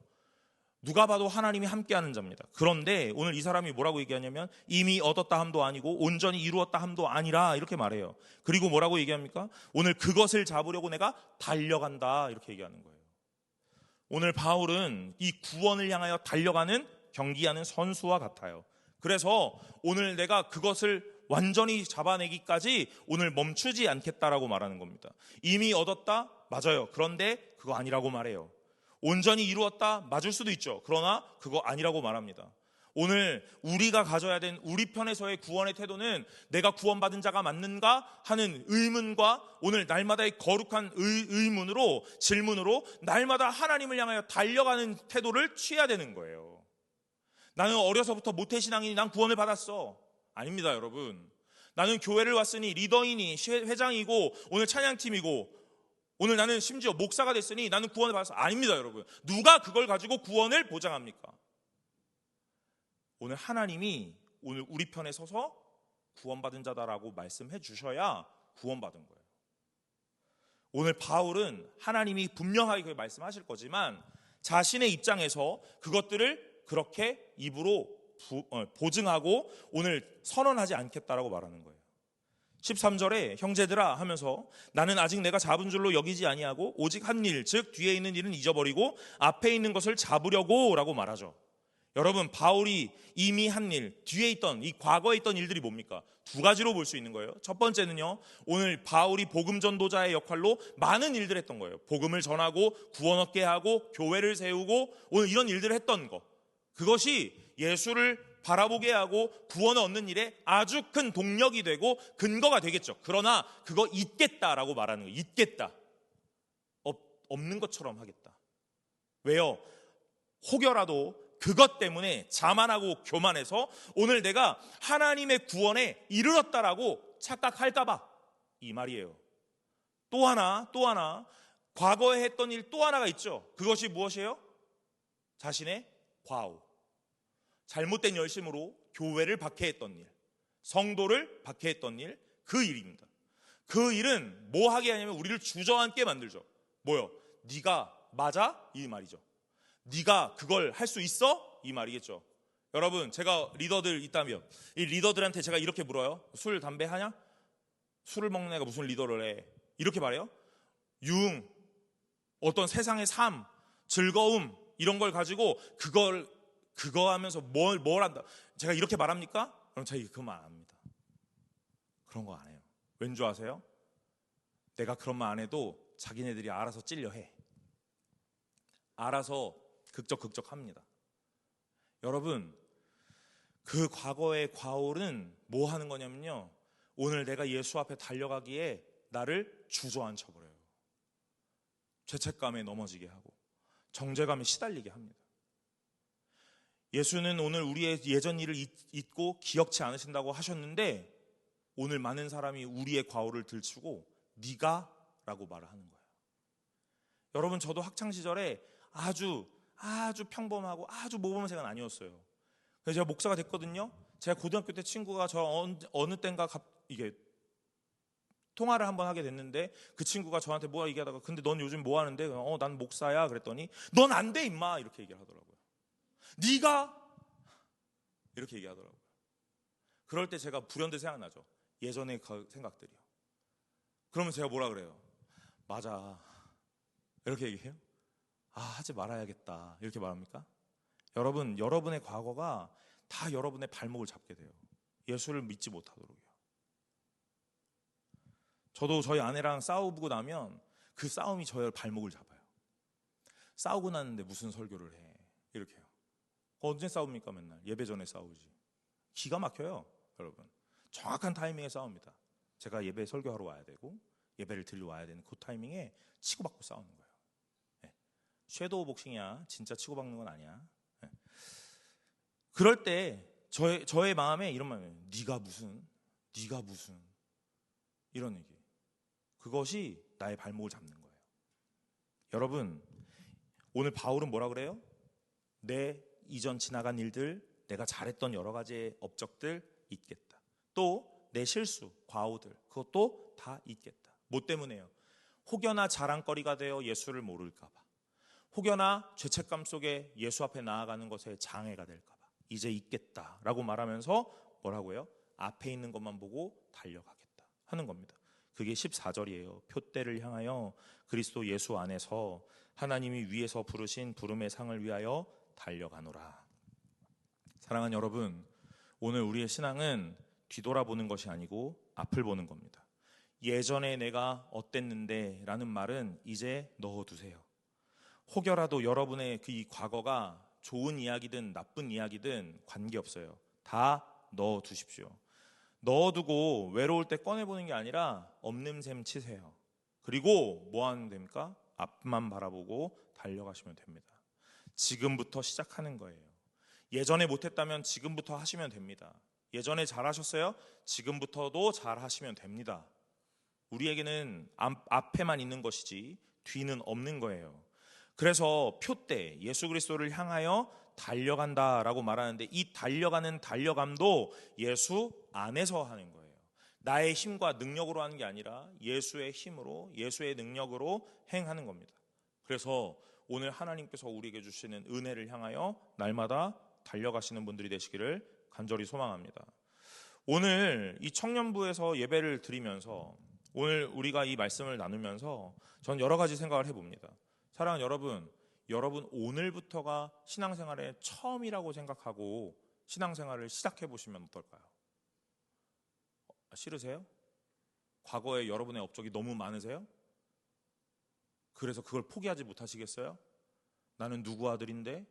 Speaker 3: 누가 봐도 하나님이 함께하는 자입니다. 그런데 오늘 이 사람이 뭐라고 얘기하냐면 이미 얻었다 함도 아니고 온전히 이루었다 함도 아니라 이렇게 말해요. 그리고 뭐라고 얘기합니까? 오늘 그것을 잡으려고 내가 달려간다 이렇게 얘기하는 거예요. 오늘 바울은 이 구원을 향하여 달려가는 경기하는 선수와 같아요. 그래서 오늘 내가 그것을 완전히 잡아내기까지 오늘 멈추지 않겠다라고 말하는 겁니다. 이미 얻었다? 맞아요. 그런데 그거 아니라고 말해요. 온전히 이루었다? 맞을 수도 있죠. 그러나 그거 아니라고 말합니다. 오늘 우리가 가져야 된 우리 편에서의 구원의 태도는 내가 구원받은 자가 맞는가 하는 의문과 오늘 날마다의 거룩한 의문으로 질문으로 날마다 하나님을 향하여 달려가는 태도를 취해야 되는 거예요. 나는 어려서부터 모태신앙이니 난 구원을 받았어. 아닙니다, 여러분. 나는 교회를 왔으니 리더이니 회장이고 오늘 찬양팀이고 오늘 나는 심지어 목사가 됐으니 나는 구원을 받았어. 아닙니다, 여러분. 누가 그걸 가지고 구원을 보장합니까? 오늘 하나님이 오늘 우리 편에 서서 구원받은 자다라고 말씀해 주셔야 구원받은 거예요. 오늘 바울은 하나님이 분명하게 말씀하실 거지만 자신의 입장에서 그것들을 그렇게 입으로 보증하고 오늘 선언하지 않겠다라고 말하는 거예요. 13절에 형제들아 하면서 나는 아직 내가 잡은 줄로 여기지 아니하고 오직 한 일, 즉 뒤에 있는 일은 잊어버리고 앞에 있는 것을 잡으려고 라고 말하죠. 여러분, 바울이 이미 한 일, 뒤에 있던 이 과거에 있던 일들이 뭡니까? 두 가지로 볼 수 있는 거예요. 첫 번째는요, 오늘 바울이 복음 전도자의 역할로 많은 일들을 했던 거예요. 복음을 전하고 구원 얻게 하고 교회를 세우고 오늘 이런 일들을 했던 거, 그것이 예수를 바라보게 하고 구원을 얻는 일에 아주 큰 동력이 되고 근거가 되겠죠. 그러나 그거 잊겠다라고 말하는 거예요. 잊겠다. 없는 것처럼 하겠다. 왜요? 혹여라도 그것 때문에 자만하고 교만해서 오늘 내가 하나님의 구원에 이르렀다라고 착각할까봐 이 말이에요. 또 하나 과거에 했던 일 또 하나가 있죠. 그것이 무엇이에요? 자신의 과오, 잘못된 열심으로 교회를 박해했던 일, 성도를 박해했던 일, 그 일입니다. 그 일은 뭐 하게 하냐면 우리를 주저앉게 만들죠. 뭐요? 네가 맞아? 이 말이죠. 네가 그걸 할 수 있어? 이 말이겠죠. 여러분, 제가 리더들 있다면 이 리더들한테 제가 이렇게 물어요. 술, 담배 하냐? 술을 먹는 애가 무슨 리더를 해? 이렇게 말해요. 유흥, 어떤 세상의 삶, 즐거움 이런 걸 가지고 그거 하면서 뭘 한다. 제가 이렇게 말합니까? 그럼 제가 그거 말 안 합니다. 그런 거 안 해요. 왠 줄 아세요? 내가 그런 말 안 해도 자기네들이 알아서 찔려 해. 알아서 극적 합니다. 여러분, 그 과거의 과오는 뭐 하는 거냐면요, 오늘 내가 예수 앞에 달려가기에 나를 주저앉혀버려요. 죄책감에 넘어지게 하고 정죄감에 시달리게 합니다. 예수는 오늘 우리의 예전 일을 잊고 기억치 않으신다고 하셨는데 오늘 많은 사람이 우리의 과오를 들추고 네가 라고 말을 하는 거예요. 여러분, 저도 학창시절에 아주 평범하고 아주 모범생은 아니었어요. 그래서 제가 목사가 됐거든요. 제가 고등학교 때 친구가 저 어느 땐가 이게 통화를 한번 하게 됐는데 그 친구가 저한테 뭐가 얘기하다가 근데 넌 요즘 뭐 하는데? 난 목사야 그랬더니 넌 안 돼 임마 이렇게 얘기를 하더라고요. 네가 이렇게 얘기하더라고요. 그럴 때 제가 불현듯 생각나죠. 예전의 그 생각들이요. 그러면 제가 뭐라 그래요? 맞아 이렇게 얘기해요? 하지 말아야겠다 이렇게 말합니까? 여러분, 여러분의 과거가 다 여러분의 발목을 잡게 돼요. 예수를 믿지 못하도록요. 저도 저희 아내랑 싸우고 나면 그 싸움이 저의 발목을 잡아요. 싸우고 났는데 무슨 설교를 해 이렇게요. 언제 싸웁니까? 맨날 예배 전에 싸우지. 기가 막혀요. 여러분, 정확한 타이밍에 싸웁니다. 제가 예배 설교하러 와야 되고 예배를 드리러 와야 되는 그 타이밍에 치고받고 싸우는 거예요. 섀도우 복싱이야. 진짜 치고받는 건 아니야. 그럴 때 저의 마음에 이런 마음이에요. 네가 무슨 이런 얘기. 그것이 나의 발목을 잡는 거예요. 여러분, 오늘 바울은 뭐라 그래요? 내 이전 지나간 일들, 내가 잘했던 여러 가지의 업적들 잊겠다. 또 내 실수, 과오들, 그것도 다 잊겠다. 뭐 때문에요? 혹여나 자랑거리가 되어 예수를 모를까 봐. 혹여나 죄책감 속에 예수 앞에 나아가는 것에 장애가 될까 봐. 이제 잊겠다라고 말하면서 뭐라고요? 앞에 있는 것만 보고 달려가겠다 하는 겁니다. 그게 14절이에요. 표대를 향하여 그리스도 예수 안에서 하나님이 위에서 부르신 부름의 상을 위하여 달려가노라. 사랑하는 여러분, 오늘 우리의 신앙은 뒤돌아보는 것이 아니고 앞을 보는 겁니다. 예전에 내가 어땠는데 라는 말은 이제 넣어두세요. 혹여라도 여러분의 그 이 과거가 좋은 이야기든 나쁜 이야기든 관계없어요. 다 넣어두십시오. 넣어두고 외로울 때 꺼내보는 게 아니라 없는 셈 치세요. 그리고 뭐 하면 됩니까? 앞만 바라보고 달려가시면 됩니다. 지금부터 시작하는 거예요. 예전에 못했다면 지금부터 하시면 됩니다. 예전에 잘하셨어요? 지금부터도 잘하시면 됩니다. 우리에게는 앞에만 있는 것이지 뒤는 없는 거예요. 그래서 표대 예수 그리스도를 향하여 달려간다라고 말하는데, 이 달려가는 달려감도 예수 안에서 하는 거예요. 나의 힘과 능력으로 하는 게 아니라 예수의 힘으로, 예수의 능력으로 행하는 겁니다. 그래서 오늘 하나님께서 우리에게 주시는 은혜를 향하여 날마다 달려가시는 분들이 되시기를 간절히 소망합니다. 오늘 이 청년부에서 예배를 드리면서, 오늘 우리가 이 말씀을 나누면서 전 여러 가지 생각을 해봅니다. 사랑하는 여러분, 여러분 오늘부터가 신앙생활의 처음이라고 생각하고 신앙생활을 시작해 보시면 어떨까요? 싫으세요? 과거에 여러분의 업적이 너무 많으세요? 그래서 그걸 포기하지 못하시겠어요? 나는 누구 아들인데,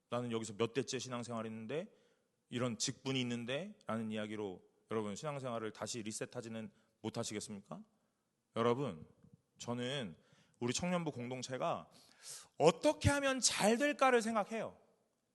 Speaker 3: 나는 여기서 몇 대째 신앙생활 했는데, 이런 직분이 있는데 라는 이야기로 여러분 신앙생활을 다시 리셋하지는 못하시겠습니까? 여러분, 저는 우리 청년부 공동체가 어떻게 하면 잘 될까를 생각해요.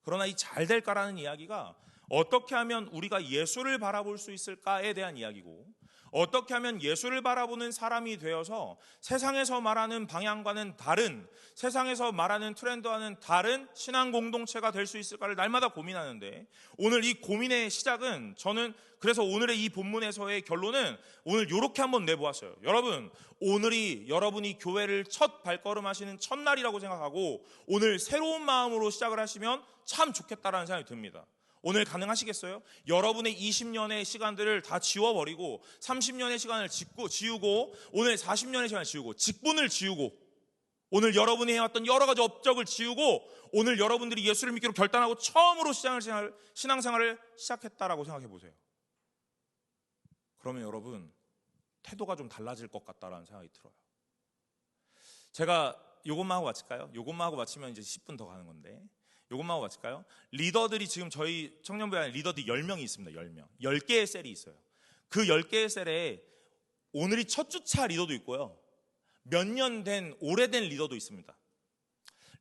Speaker 3: 그러나 이 잘 될까라는 이야기가 어떻게 하면 우리가 예수를 바라볼 수 있을까에 대한 이야기고, 어떻게 하면 예수를 바라보는 사람이 되어서 세상에서 말하는 방향과는 다른, 세상에서 말하는 트렌드와는 다른 신앙 공동체가 될 수 있을까를 날마다 고민하는데, 오늘 이 고민의 시작은, 저는 그래서 오늘의 이 본문에서의 결론은 오늘 이렇게 한번 내보았어요. 여러분, 오늘이 여러분이 교회를 첫 발걸음 하시는 첫날이라고 생각하고 오늘 새로운 마음으로 시작을 하시면 참 좋겠다라는 생각이 듭니다. 오늘 가능하시겠어요? 여러분의 20년의 시간들을 다 지워버리고 30년의 시간을 지우고 오늘 40년의 시간을 지우고 직분을 지우고 오늘 여러분이 해왔던 여러 가지 업적을 지우고 오늘 여러분들이 예수를 믿기로 결단하고 처음으로 신앙생활을 시작했다라고 생각해 보세요. 그러면 여러분 태도가 좀 달라질 것 같다라는 생각이 들어요. 제가 이것만 하고 마칠까요? 이것만 하고 마치면 이제 10분 더 가는 건데, 이것만 하고 마칠까요? 리더들이 지금 저희 청년부에 안에 리더들이 10명이 있습니다. 10명. 10개의 셀이 있어요. 그 10개의 셀에 오늘이 첫 주차 리더도 있고요, 몇 년 된 오래된 리더도 있습니다.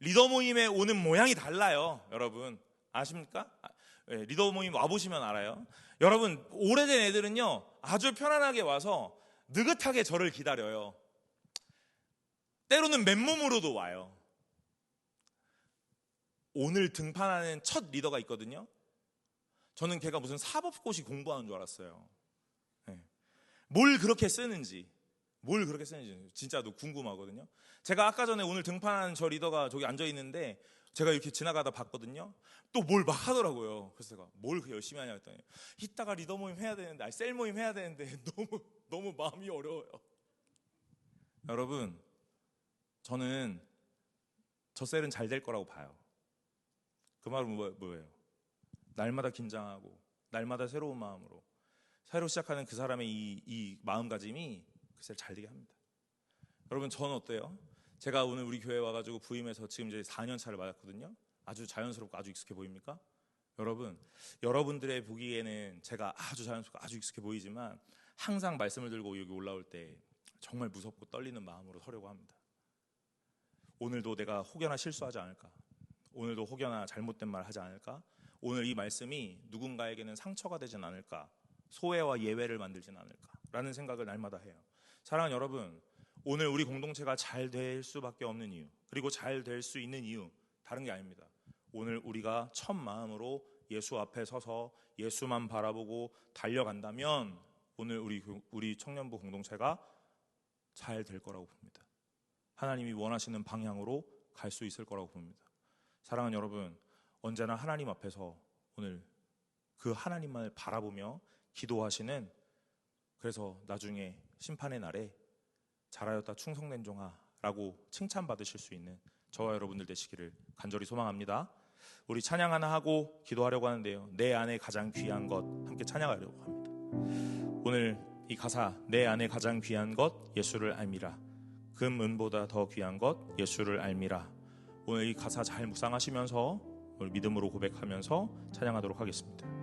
Speaker 3: 리더 모임에 오는 모양이 달라요. 여러분 아십니까? 리더 모임 와보시면 알아요. 여러분, 오래된 애들은요 아주 편안하게 와서 느긋하게 저를 기다려요. 때로는 맨몸으로도 와요. 오늘 등판하는 첫 리더가 있거든요. 저는 걔가 무슨 사법고시 공부하는 줄 알았어요. 뭘 그렇게 쓰는지 진짜도 궁금하거든요. 제가 아까 전에 오늘 등판하는 저 리더가 저기 앉아있는데 제가 이렇게 지나가다 봤거든요. 또 뭘 막 하더라고요. 그래서 제가 뭘 그렇게 열심히 하냐 했더니 이따가 리더 모임 해야 되는데, 셀 모임 해야 되는데 너무 마음이 어려워요. 여러분, 저는 저 셀은 잘 될 거라고 봐요. 그 말은 뭐예요? 날마다 긴장하고 날마다 새로운 마음으로 새로 시작하는 그 사람의 이 마음가짐이 그 셀 잘 되게 합니다. 여러분, 저는 어때요? 제가 오늘 우리 교회 와가지고 부임해서 지금 이제 4년 차를 맞았거든요. 아주 자연스럽고 아주 익숙해 보입니까? 여러분, 여러분들의 보기에는 제가 아주 자연스럽고 아주 익숙해 보이지만 항상 말씀을 들고 여기 올라올 때 정말 무섭고 떨리는 마음으로 서려고 합니다. 오늘도 내가 혹여나 실수하지 않을까? 오늘도 혹여나 잘못된 말 하지 않을까? 오늘 이 말씀이 누군가에게는 상처가 되진 않을까? 소외와 예외를 만들진 않을까? 라는 생각을 날마다 해요. 사랑하는 여러분, 오늘 우리 공동체가 잘 될 수밖에 없는 이유, 그리고 잘 될 수 있는 이유, 다른 게 아닙니다. 오늘 우리가 첫 마음으로 예수 앞에 서서 예수만 바라보고 달려간다면 오늘 우리 청년부 공동체가 잘 될 거라고 봅니다. 하나님이 원하시는 방향으로 갈 수 있을 거라고 봅니다. 사랑하는 여러분, 언제나 하나님 앞에서 오늘 그 하나님만을 바라보며 기도하시는, 그래서 나중에 심판의 날에 잘하였다 충성된 종아라고 칭찬받으실 수 있는 저와 여러분들 되시기를 간절히 소망합니다. 우리 찬양 하나 하고 기도하려고 하는데요, 내 안에 가장 귀한 것 함께 찬양하려고 합니다. 오늘 이 가사, 내 안에 가장 귀한 것 예수를 알미라, 금 은보다 더 귀한 것 예수를 알미라. 오늘 이 가사 잘 묵상하시면서 오늘 믿음으로 고백하면서 찬양하도록 하겠습니다.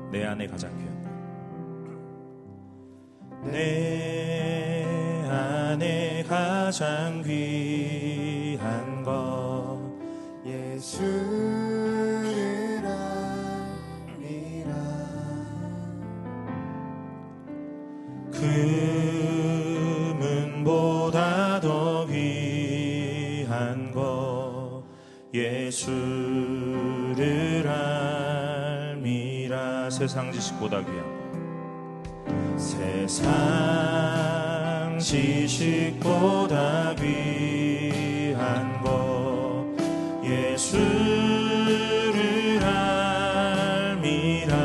Speaker 3: 내 안에 가장 귀한 것. 내 안에 가장 귀한 것
Speaker 2: 예수를 알미라.
Speaker 3: 금은보다 더 귀한 것 예수를 알미라. 세상 지식보다 귀한 것 세상 지식보다 귀한 것 예수를 알미라.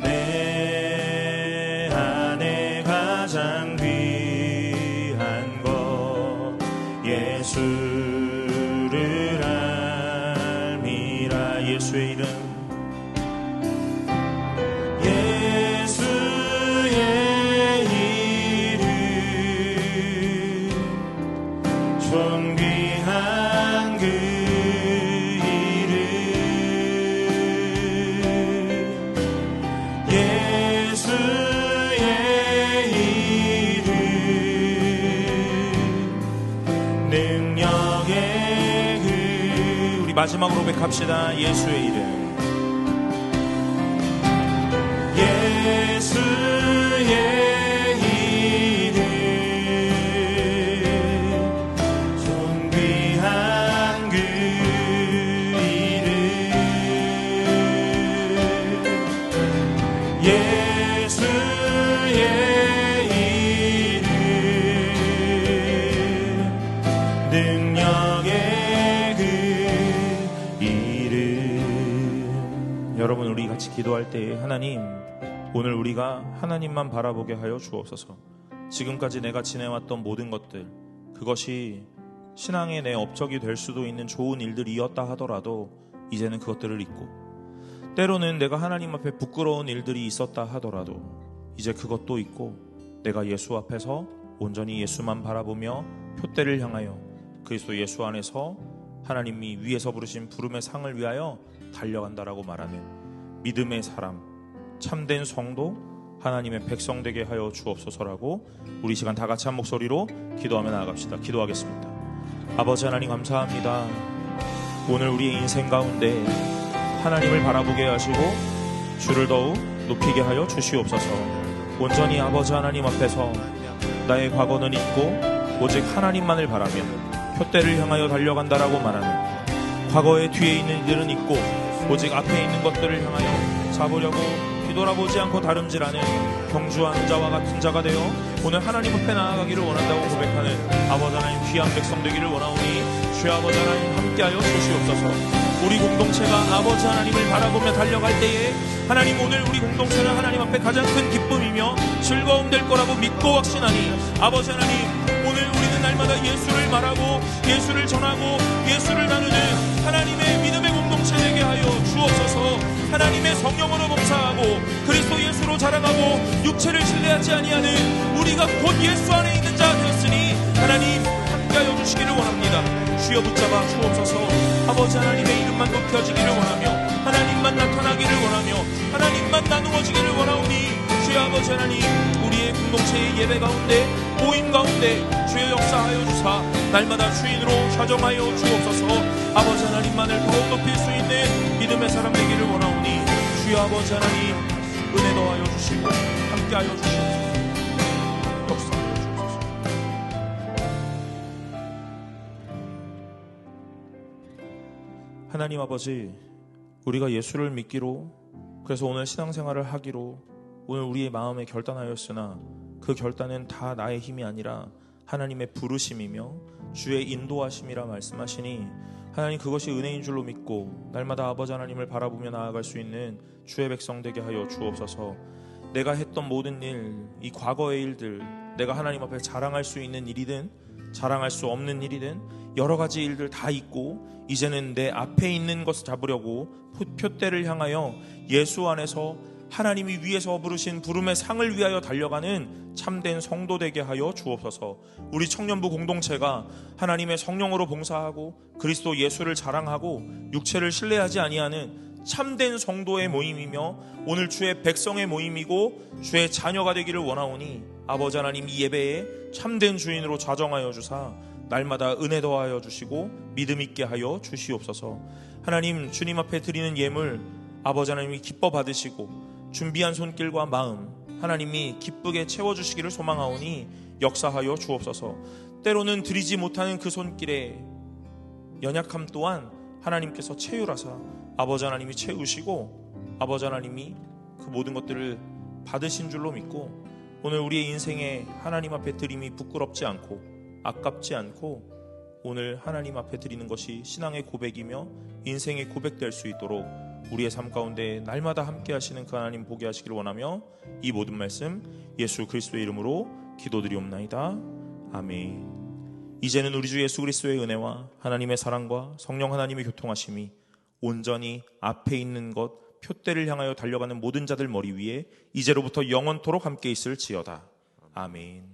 Speaker 3: 내 안에 가장 귀한 것 예수를 알미라. 예수의 이름 존귀한 그 이름 예수의 이름 능력의 그 우리 마지막으로 고백합시다. 예수의 이름 예수의 여러분 우리 같이 기도할 때에 하나님 오늘 우리가 하나님만 바라보게 하여 주옵소서. 지금까지 내가 지내왔던 모든 것들 그것이 신앙의 내 업적이 될 수도 있는 좋은 일들이었다 하더라도 이제는 그것들을 잊고 때로는 내가 하나님 앞에 부끄러운 일들이 있었다 하더라도 이제 그것도 잊고 내가 예수 앞에서 온전히 예수만 바라보며 표대를 향하여 그리스도 예수 안에서 하나님이 위에서 부르신 부름의 상을 위하여 달려간다라고 말하는 믿음의 사람 참된 성도 하나님의 백성 되게 하여 주옵소서라고 우리 시간 다 같이 한 목소리로 기도하며 나아갑시다. 기도하겠습니다. 아버지 하나님 감사합니다. 오늘 우리의 인생 가운데 하나님을 바라보게 하시고 주를 더욱 높이게 하여 주시옵소서. 온전히 아버지 하나님 앞에서 나의 과거는 잊고 오직 하나님만을 바라며 표대를 향하여 달려간다라고 말하는 과거의 뒤에 있는 일들은 잊고 오직 앞에 있는 것들을 향하여 잡으려고 뒤돌아보지 않고 다름질하는 경주하는 자와 같은 자가 되어 오늘 하나님 앞에 나아가기를 원한다고 고백하는 아버지 하나님 귀한 백성 되기를 원하오니 주 아버지 하나님 함께하여 주시옵소서. 우리 공동체가 아버지 하나님을 바라보며 달려갈 때에 하나님 오늘 우리 공동체는 하나님 앞에 가장 큰 기쁨이며 즐거움 될 거라고 믿고 확신하니 아버지 하나님 오늘 우리는 날마다 예수를 말하고 예수를 전하고 예수를 나누는 하나님의 믿음의 공동체 되게 하여 주옵소서. 하나님의 성령으로 봉사하고 그리스도 예수로 자랑하고 육체를 신뢰하지 아니하는 우리가 곧 예수 안에 있는 자가 되었으니 하나님 함께하여 주시기를 원합니다. 주여 붙잡아 주옵소서. 아버지 하나님의 이름만 높여지기를 원하며 하나님만 나타나기를 원하며 하나님만 나누어지기를 원하오니 주여 아버지 하나님 우리의 공동체의 예배 가운데 모임 가운데 주여 역사하여 주사 날마다 주인으로 좌정하여 주옵소서. 아버지 하나님만을 더욱 높일 수 있는 믿음의 사람 되기를 원하오니 주여 아버지 하나님 은혜 더하여 주시고 함께하여 주시옵소서. 역사하여 주옵소서. 하나님 아버지 우리가 예수를 믿기로 그래서 오늘 신앙생활을 하기로 오늘 우리의 마음에 결단하였으나 그 결단은 다 나의 힘이 아니라 하나님의 부르심이며 주의 인도하심이라 말씀하시니 하나님 그것이 은혜인 줄로 믿고 날마다 아버지 하나님을 바라보며 나아갈 수 있는 주의 백성 되게 하여 주옵소서. 내가 했던 모든 일, 이 과거의 일들 내가 하나님 앞에 자랑할 수 있는 일이든 자랑할 수 없는 일이든 여러 가지 일들 다 잊고 이제는 내 앞에 있는 것을 잡으려고 표대를 향하여 예수 안에서 하나님이 위에서 부르신 부름의 상을 위하여 달려가는 참된 성도 되게 하여 주옵소서. 우리 청년부 공동체가 하나님의 성령으로 봉사하고 그리스도 예수를 자랑하고 육체를 신뢰하지 아니하는 참된 성도의 모임이며 오늘 주의 백성의 모임이고 주의 자녀가 되기를 원하오니 아버지 하나님 이 예배에 참된 주인으로 좌정하여 주사 날마다 은혜 더하여 주시고 믿음 있게 하여 주시옵소서. 하나님 주님 앞에 드리는 예물 아버지 하나님이 기뻐 받으시고 준비한 손길과 마음 하나님이 기쁘게 채워주시기를 소망하오니 역사하여 주옵소서. 때로는 드리지 못하는 그 손길에 연약함 또한 하나님께서 채우라사 아버지 하나님이 채우시고 아버지 하나님이 그 모든 것들을 받으신 줄로 믿고 오늘 우리의 인생에 하나님 앞에 드림이 부끄럽지 않고 아깝지 않고 오늘 하나님 앞에 드리는 것이 신앙의 고백이며 인생의 고백될 수 있도록 우리의 삶 가운데 날마다 함께 하시는 그 하나님 보게 하시기를 원하며 이 모든 말씀 예수 그리스도의 이름으로 기도드리옵나이다. 아멘. 이제는 우리 주 예수 그리스도의 은혜와 하나님의 사랑과 성령 하나님의 교통하심이 온전히 앞에 있는 것 표대를 향하여 달려가는 모든 자들 머리 위에 이제로부터 영원토록 함께 있을지어다. 아멘.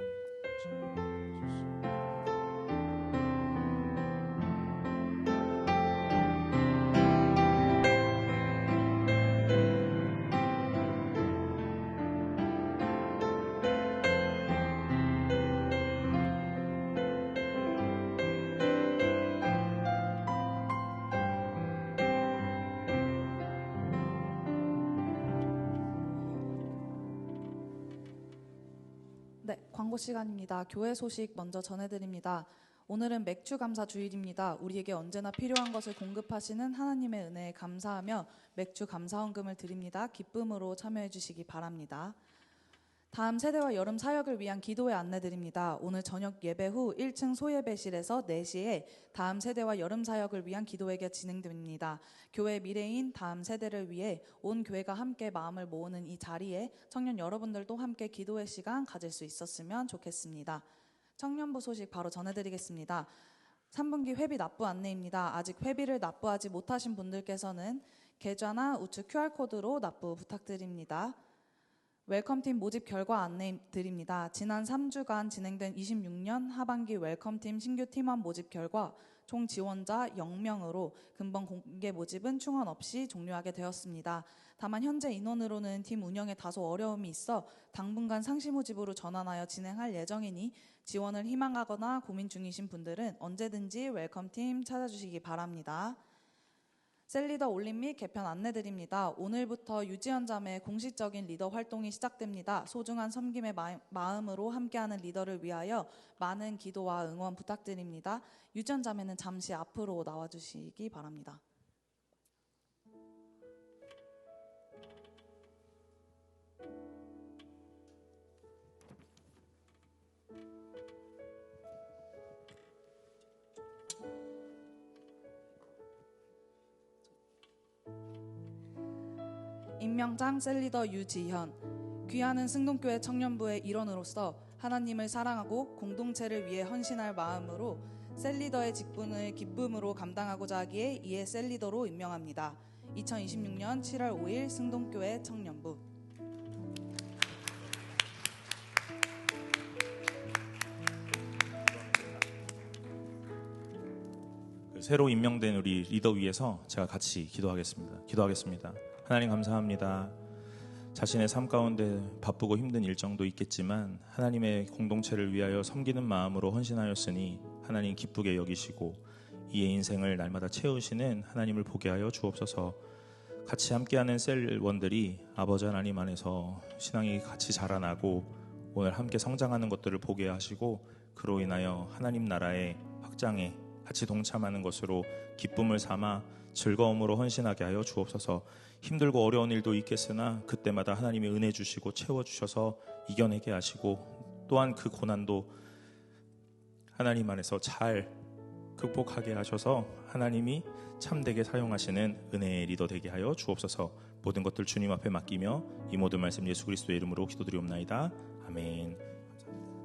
Speaker 5: 네, 광고 시간입니다. 교회 소식 먼저 전해드립니다. 오늘은 맥주 감사 주일입니다. 우리에게 언제나 필요한 것을 공급하시는 하나님의 은혜에 감사하며 맥주 감사헌금을 드립니다. 기쁨으로 참여해 주시기 바랍니다. 다음 세대와 여름 사역을 위한 기도회 안내드립니다. 오늘 저녁 예배 후 1층 소예배실에서 4시에 다음 세대와 여름 사역을 위한 기도회가 진행됩니다. 교회 미래인 다음 세대를 위해 온 교회가 함께 마음을 모으는 이 자리에 청년 여러분들도 함께 기도회 시간 가질 수 있었으면 좋겠습니다. 청년부 소식 바로 전해드리겠습니다. 3분기 회비 납부 안내입니다. 아직 회비를 납부하지 못하신 분들께서는 계좌나 우측 QR코드로 납부 부탁드립니다. 웰컴팀 모집 결과 안내 드립니다. 지난 3주간 진행된 26년 하반기 웰컴팀 신규 팀원 모집 결과 총 지원자 0명으로 금번 공개 모집은 충원 없이 종료하게 되었습니다. 다만 현재 인원으로는 팀 운영에 다소 어려움이 있어 당분간 상시 모집으로 전환하여 진행할 예정이니 지원을 희망하거나 고민 중이신 분들은 언제든지 웰컴팀 찾아주시기 바랍니다. 셀리더 올림 및 개편 안내드립니다. 오늘부터 유지연 자매 공식적인 리더 활동이 시작됩니다. 소중한 섬김의 마음으로 함께하는 리더를 위하여 많은 기도와 응원 부탁드립니다. 유지연 자매는 잠시 앞으로 나와주시기 바랍니다. 임명장 셀리더 유지현. 귀하는 승동교회 청년부의 일원으로서 하나님을 사랑하고 공동체를 위해 헌신할 마음으로 셀리더의 직분을 기쁨으로 감당하고자 하기에 이에 셀리더로 임명합니다. 2026년 7월 5일 승동교회 청년부.
Speaker 3: 새로 임명된 우리 리더 위해서 제가 같이 기도하겠습니다. 하나님 감사합니다. 자신의 삶 가운데 바쁘고 힘든 일정도 있겠지만 하나님의 공동체를 위하여 섬기는 마음으로 헌신하였으니 하나님 기쁘게 여기시고 이의 인생을 날마다 채우시는 하나님을 보게 하여 주옵소서. 같이 함께하는 셀원들이 아버지 하나님 안에서 신앙이 같이 자라나고 오늘 함께 성장하는 것들을 보게 하시고 그로 인하여 하나님 나라의 확장에 같이 동참하는 것으로 기쁨을 삼아 즐거움으로 헌신하게 하여 주옵소서. 힘들고 어려운 일도 있겠으나 그때마다 하나님이 은혜 주시고 채워주셔서 이겨내게 하시고 또한 그 고난도 하나님 안에서 잘 극복하게 하셔서 하나님이 참되게 사용하시는 은혜의 리더 되게 하여 주옵소서. 모든 것들 주님 앞에 맡기며 이 모든 말씀 예수 그리스도의 이름으로 기도드리옵나이다. 아멘.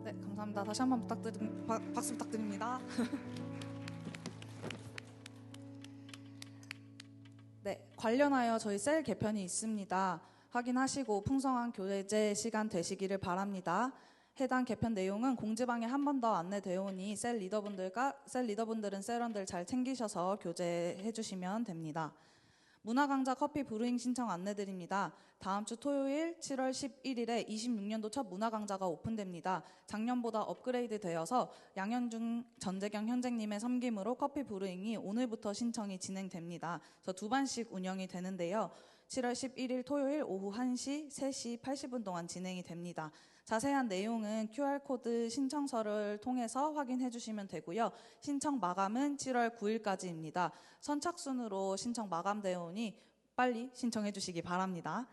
Speaker 5: 네, 감사합니다. 다시 한번 박수 부탁드립니다. 네, 관련하여 저희 셀 개편이 있습니다. 확인하시고 풍성한 교제 시간 되시기를 바랍니다. 해당 개편 내용은 공지방에 한 번 더 안내되어 오니 셀 리더분들은 셀원들 잘 챙기셔서 교제해 주시면 됩니다. 문화강좌 커피 브루잉 신청 안내드립니다. 다음 주 토요일 7월 11일에 26년도 첫 문화강좌가 오픈됩니다. 작년보다 업그레이드 되어서 양현중 전재경 현재님의 섬김으로 커피 브루잉이 오늘부터 신청이 진행됩니다. 그래서 2반씩 운영이 되는데요. 7월 11일 토요일 오후 1시, 3시 80분 동안 진행이 됩니다. 자세한 내용은 QR코드 신청서를 통해서 확인해 주시면 되고요. 신청 마감은 7월 9일까지입니다. 선착순으로 신청 마감되오니 빨리 신청해 주시기 바랍니다.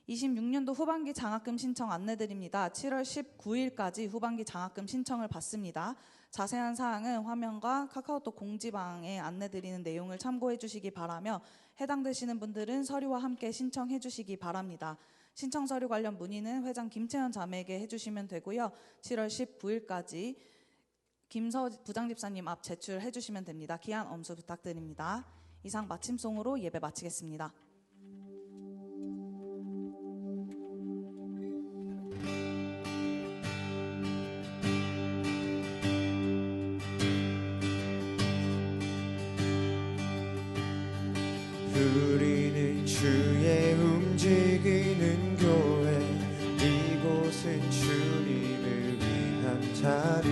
Speaker 5: 26년도 후반기 장학금 신청 안내드립니다. 7월 19일까지 후반기 장학금 신청을 받습니다. 자세한 사항은 화면과 카카오톡 공지방에 안내드리는 내용을 참고해 주시기 바라며 해당되시는 분들은 서류와 함께 신청해 주시기 바랍니다. 신청 서류 관련 문의는 회장 김채연 자매에게 해주시면 되고요. 7월 19일까지 김서 부장집사님 앞 제출해 주시면 됩니다. 기한 엄수 부탁드립니다. 이상 마침송으로 예배 마치겠습니다.
Speaker 2: 우리는 주의 움직이는 교회, 이곳은 주님을 위한 자리.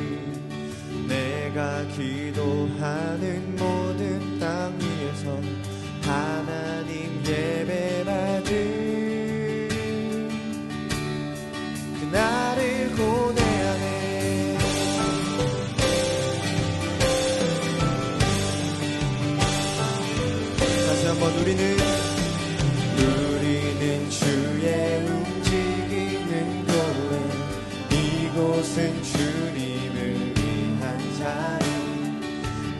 Speaker 2: 내가 기도하는 모든 땅 위에서 하나님 예배받을 그날을 고대하네. 다시 한번 우리는 주의 움직이는 교회, 이곳은 주님을 위한 자리.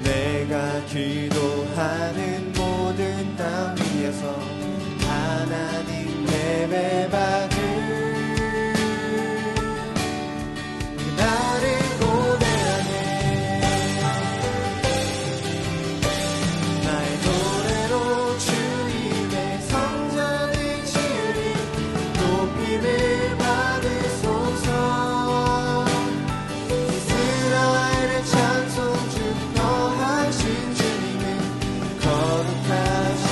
Speaker 2: 내가 기도하는 모든 땅 위에서 하나님 예배받을 그날을 고대하네. 나의 노래로 주님의 성전을 지으리. 높임을 받으소서. 이스라엘의 찬송 중 거하신 주님은 거룩하시니라.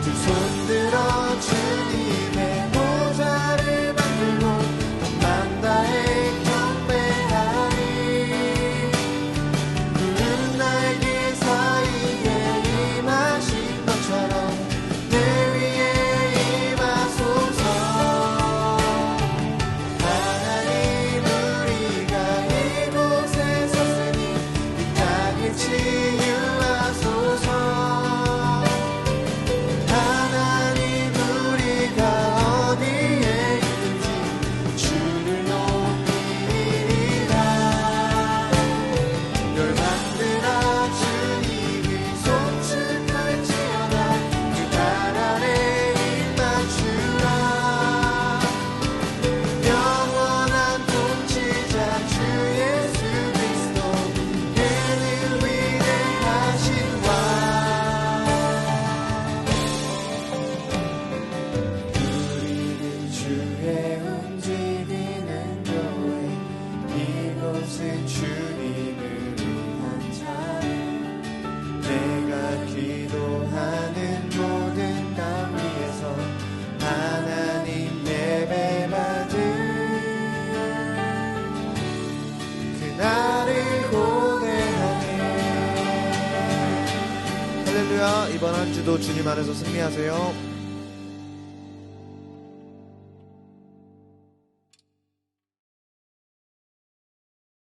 Speaker 2: 두 손 들어 주님의 보좌를 만들고 만 다해 경배하리. 구름 날개 사이에 임하신 것처럼 내 위에 임하소서. 하나님 우리가 이곳에 섰으니 이 땅을 치유하소서. 하나님 우리가 어디에 있든지 주를 높이리라. 열방들아 주님을 송축할지어다. 그날 아래 입 맞추라. 영원한 통치자 주 예수 그리스도, 그는 위대하신 왕. 우리는 주의 움직이는 교회, 이곳은 주님을 위한 자리. 내가 기도하는 모든 땅 위에서 하나님 예배받을 그날을 고대하네. 할렐루야. 이번 한 주도 주님 안에서 승리하세요.